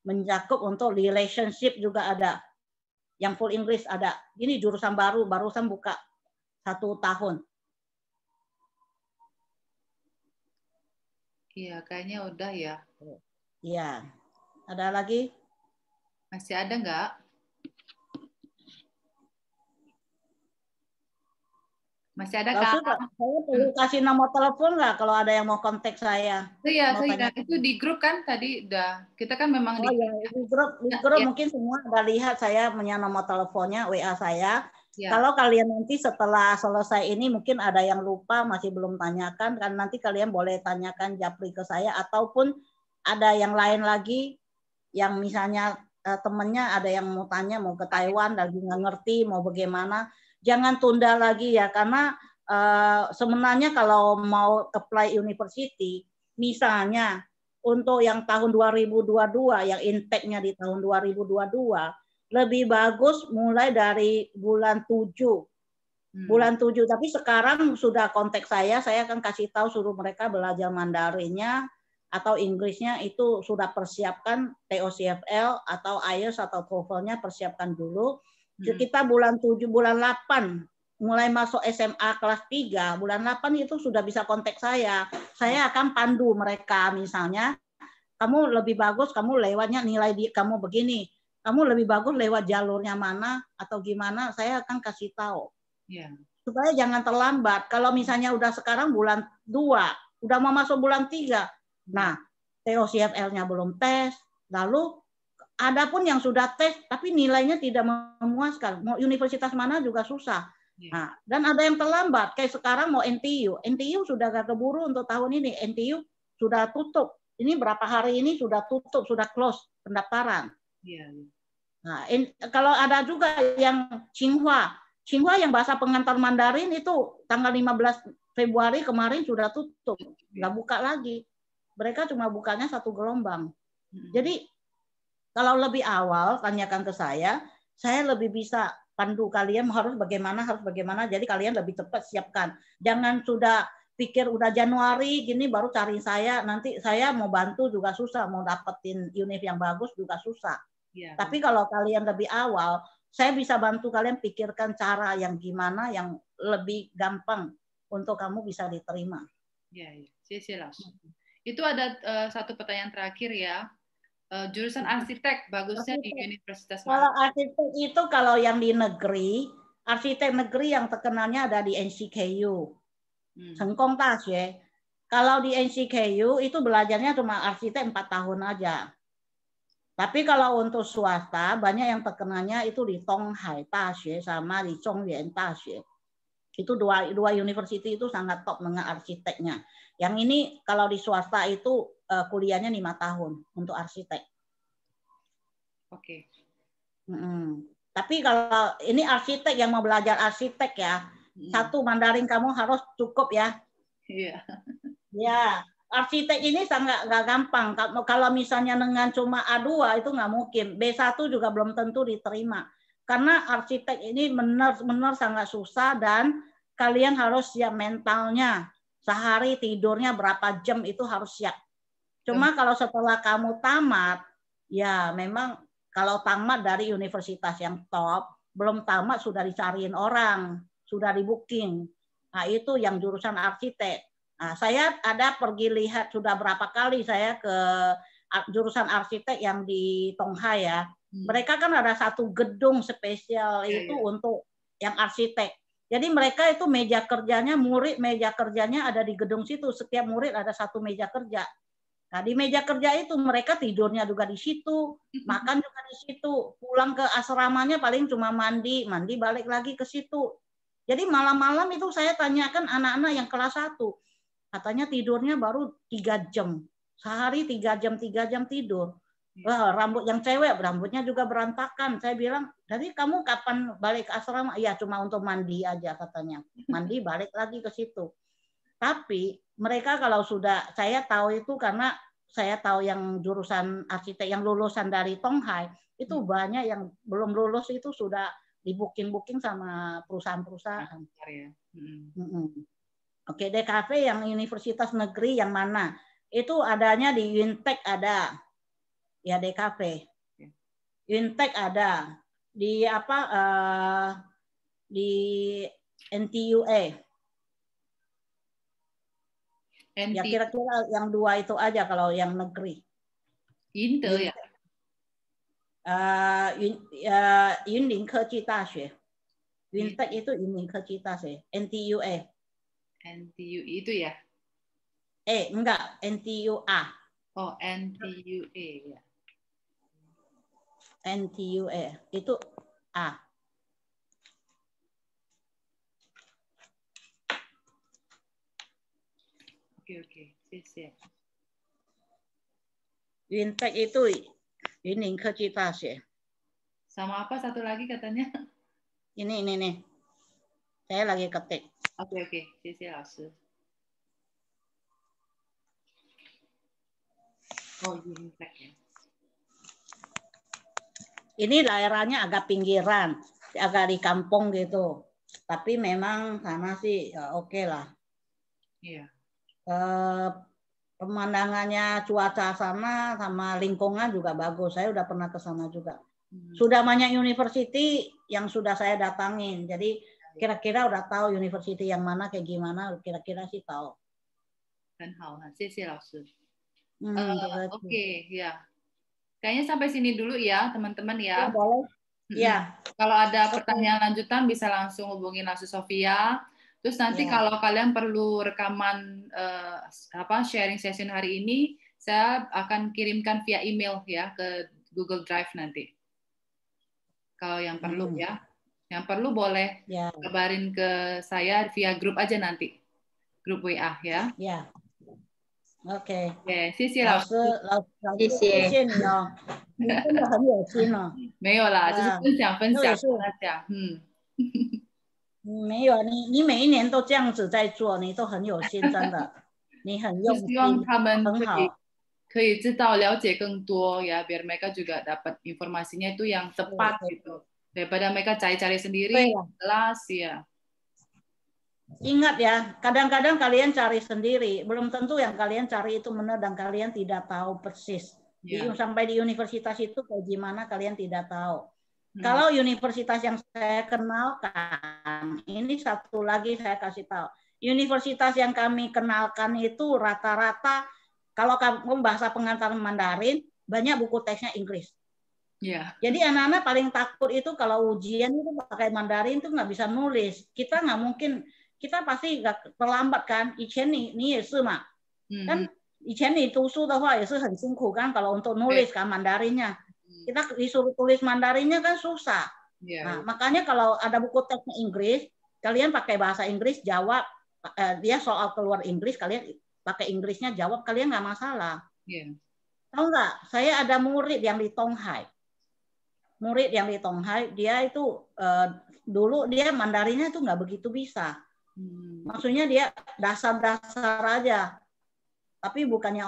mencakup untuk relationship juga ada. Yang full Inggris ada. Ini jurusan barusan buka 1 tahun. Iya, kayaknya udah ya. Iya. Ada lagi? Masih ada nggak? Masih ada Kak? Saya perlu kasih nomor telepon nggak kalau ada yang mau kontak saya? Iya, itu di grup kan tadi udah. Kita kan memang di grup ya. Mungkin semua udah lihat saya punya nomor teleponnya, WA saya. Ya. Kalau kalian nanti setelah selesai ini mungkin ada yang lupa masih belum tanyakan, kan nanti kalian boleh tanyakan japri ke saya, ataupun ada yang lain lagi yang misalnya temennya ada yang mau tanya mau ke Taiwan lagi nggak ngerti mau bagaimana, jangan tunda lagi ya, karena sebenarnya kalau mau apply university misalnya untuk yang tahun 2022 yang intake-nya di tahun 2022 lebih bagus mulai dari bulan 7. Bulan 7, tapi sekarang sudah kontak saya akan kasih tahu suruh mereka belajar Mandarinnya atau Inggrisnya itu sudah persiapkan TOCFL atau IELTS atau TOEFL-nya persiapkan dulu. Kita bulan 7, bulan 8 mulai masuk SMA kelas 3, bulan 8 itu sudah bisa kontak saya. Saya akan pandu mereka, misalnya kamu lebih bagus, kamu lewatnya nilai kamu begini. Kamu lebih bagus lewat jalurnya mana atau gimana, saya akan kasih tahu. Yeah. Supaya jangan terlambat. Kalau misalnya udah sekarang bulan 2, udah mau masuk bulan 3, nah, TOCFL-nya belum tes, lalu ada pun yang sudah tes tapi nilainya tidak memuaskan. Mau universitas mana juga susah. Nah, dan ada yang terlambat. Kayak sekarang mau NTU. NTU sudah gak keburu untuk tahun ini. NTU sudah tutup. Ini berapa hari ini sudah tutup, sudah close pendaftaran. Nah, kalau ada juga yang Tsinghua. Tsinghua yang bahasa pengantar Mandarin itu tanggal 15 Februari kemarin sudah tutup. Nggak buka lagi. Mereka cuma bukanya 1 gelombang. Jadi kalau lebih awal tanyakan ke saya lebih bisa pandu kalian harus bagaimana. Jadi kalian lebih cepat siapkan. Jangan sudah pikir udah Januari gini baru cari saya. Nanti saya mau bantu juga susah, mau dapetin univ yang bagus juga susah. Ya, tapi kalau kalian lebih awal, saya bisa bantu kalian pikirkan cara yang gimana yang lebih gampang untuk kamu bisa diterima. Ya, ya. Itu ada satu pertanyaan terakhir ya. Jurusan arsitek bagusnya di Universitas mana? Kalau arsitek itu kalau yang di negeri, arsitek negeri yang terkenalnya ada di NCKU. Sengkong Daxue. Kalau di NCKU itu belajarnya cuma arsitek 4 tahun aja. Tapi kalau untuk swasta banyak yang terkenalnya itu di Donghai Daxue sama di Zhongyuan Daxue. Itu dua university itu sangat top dengan arsiteknya. Yang ini kalau di swasta itu kuliahnya 5 tahun untuk arsitek. Oke. Tapi kalau ini arsitek yang mau belajar arsitek ya, 1 Mandarin kamu harus cukup ya. Iya. Ya, arsitek ini sangat nggak gampang. Kalau misalnya dengan cuma A2 itu nggak mungkin. B1 juga belum tentu diterima. Karena arsitek ini benar-benar sangat susah dan kalian harus siap mentalnya. Sehari tidurnya berapa jam itu harus siap. Cuma kalau setelah kamu tamat, ya memang kalau tamat dari universitas yang top, belum tamat sudah dicariin orang, sudah di-booking. Nah, itu yang jurusan arsitek. Nah, saya ada pergi lihat sudah berapa kali saya ke jurusan arsitek yang di Donghai ya. Mereka kan ada 1 gedung spesial itu untuk yang arsitek. Jadi mereka itu meja kerjanya, murid meja kerjanya ada di gedung situ. Setiap murid ada 1 meja kerja. Nah, di meja kerja itu mereka tidurnya juga di situ, makan juga di situ. Pulang ke asramanya paling cuma mandi balik lagi ke situ. Jadi malam-malam itu saya tanyakan anak-anak yang kelas 1. Katanya tidurnya baru 3 jam. Sehari 3 jam tidur. Wah, rambut yang cewek, rambutnya juga berantakan. Saya bilang, jadi kamu kapan balik ke asrama? Ya, cuma untuk mandi aja katanya. Mandi balik lagi ke situ. Tapi mereka kalau sudah, saya tahu itu karena saya tahu yang jurusan arsitek yang lulusan dari Donghai, itu banyak yang belum lulus itu sudah di-booking sama perusahaan-perusahaan. Oke, DKV yang universitas negeri yang mana? Itu adanya di Untek ada. Ya DKV. Untek ada. Di apa? Di NTUA. Ya kira-kira yang 2 itu aja kalau yang negeri. Intel ya? Yunlin Keji Daxue. Untek itu Yunlin Keji Daxue. NTUA. NTU itu ya? Enggak, NTUA. Oh, NTUA ya. NTUA itu A. Oke, siap. Untek itu Yunlin Keji Daxue. Sama apa satu lagi katanya? Ini nih. Saya lagi ketik. Oke, siap. Oh, Untek ya. Ini daerahnya agak pinggiran, agak di kampung gitu. Tapi memang sana sih ya oke lah. Iya. pemandangannya, cuaca sana sama lingkungan juga bagus. Saya udah pernah ke sana juga. Sudah banyak university yang sudah saya datangin. Jadi kira-kira udah tahu university yang mana kayak gimana, kira-kira sih tahu. 很好哈，谢谢老师。 Oke, Oke, ya. Kayaknya sampai sini dulu ya, teman-teman ya. boleh. Ya. Kalau ada pertanyaan lanjutan bisa langsung hubungi Lasu Sofia. Terus nanti kalau kalian perlu rekaman sharing session hari ini, saya akan kirimkan via email ya ke Google Drive nanti. Kalau yang perlu ya. Yang perlu boleh kabarin ke saya via grup aja nanti. Grup WA ya. Ya. Oke. Oke, 谢谢老师。谢谢你哦，你真的很有心哦。没有啦，就是分享跟大家。没有，你每一年都这样子在做，你都很有心，真的，你很用心，希望他们很好。可以知道了解更多ya, biar mereka juga dapat informasinya itu yang tepat gitu. Daripada mereka cari-cari sendiri, jelas ya. Ingat ya, kadang-kadang kalian cari sendiri, belum tentu yang kalian cari itu benar dan kalian tidak tahu persis. Sampai di universitas itu kayak gimana kalian tidak tahu. Kalau universitas yang saya kenalkan, ini satu lagi saya kasih tahu. Universitas yang kami kenalkan itu rata-rata, kalau kamu bahasa pengantar Mandarin, banyak buku teksnya Inggris. Jadi anak-anak paling takut itu kalau ujian itu pakai Mandarin itu nggak bisa nulis. Kita nggak mungkin. Kita pasti nggak terlambat kan? 以前你也是嘛? Kan 以前你读书的话也是很辛苦kan kalau untuk nulis kan Mandarinnya. Kita disuruh tulis Mandarinnya kan susah. Nah, makanya kalau ada buku teksnya Inggris, kalian pakai bahasa Inggris jawab, dia soal keluar Inggris, kalian pakai Inggrisnya jawab, kalian nggak masalah. Tahu nggak? Saya ada murid yang di Tonghai. Dia itu dulu dia Mandarinnya itu nggak begitu bisa. Maksudnya dia dasar-dasar aja, tapi bukannya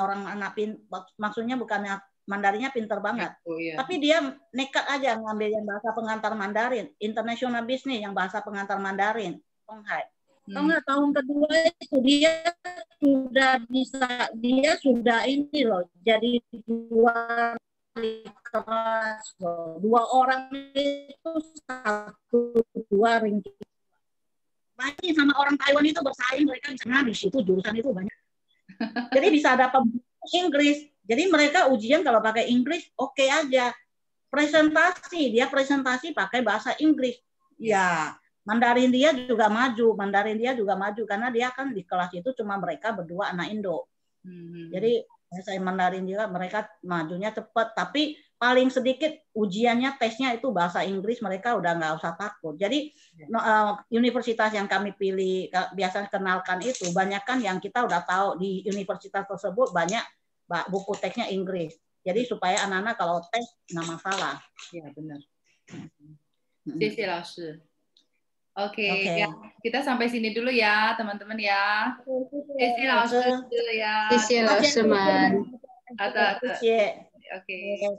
maksudnya bukannya Mandarinnya pinter banget, tapi dia nekat aja ngambil yang bahasa pengantar Mandarin, International Business yang bahasa pengantar Mandarin, Tonghai. Tahun kedua itu dia sudah bisa, dia sudah ini loh, jadi dua orang itu 1-2 ringgit. Banyak sama orang Taiwan itu bersaing, mereka bisa di situ jurusan itu banyak. Jadi bisa dapat Inggris. Jadi mereka ujian kalau pakai Inggris oke aja. Dia presentasi pakai bahasa Inggris. Ya, Mandarin dia juga maju karena dia kan di kelas itu cuma mereka berdua anak Indo. Jadi bahasa Mandarin juga mereka majunya cepat, tapi paling sedikit ujiannya tesnya itu bahasa Inggris, mereka udah nggak usah takut. Jadi universitas yang kami pilih biasa kenalkan itu banyak kan yang kita udah tahu di universitas tersebut banyak buku teksnya Inggris. Jadi supaya anak-anak kalau tes nggak masalah. Ya benar. 谢谢老师. Oke, ya, kita sampai sini dulu ya teman-teman ya. 谢谢老师ya. 谢谢老师们。好的，谢谢。OK。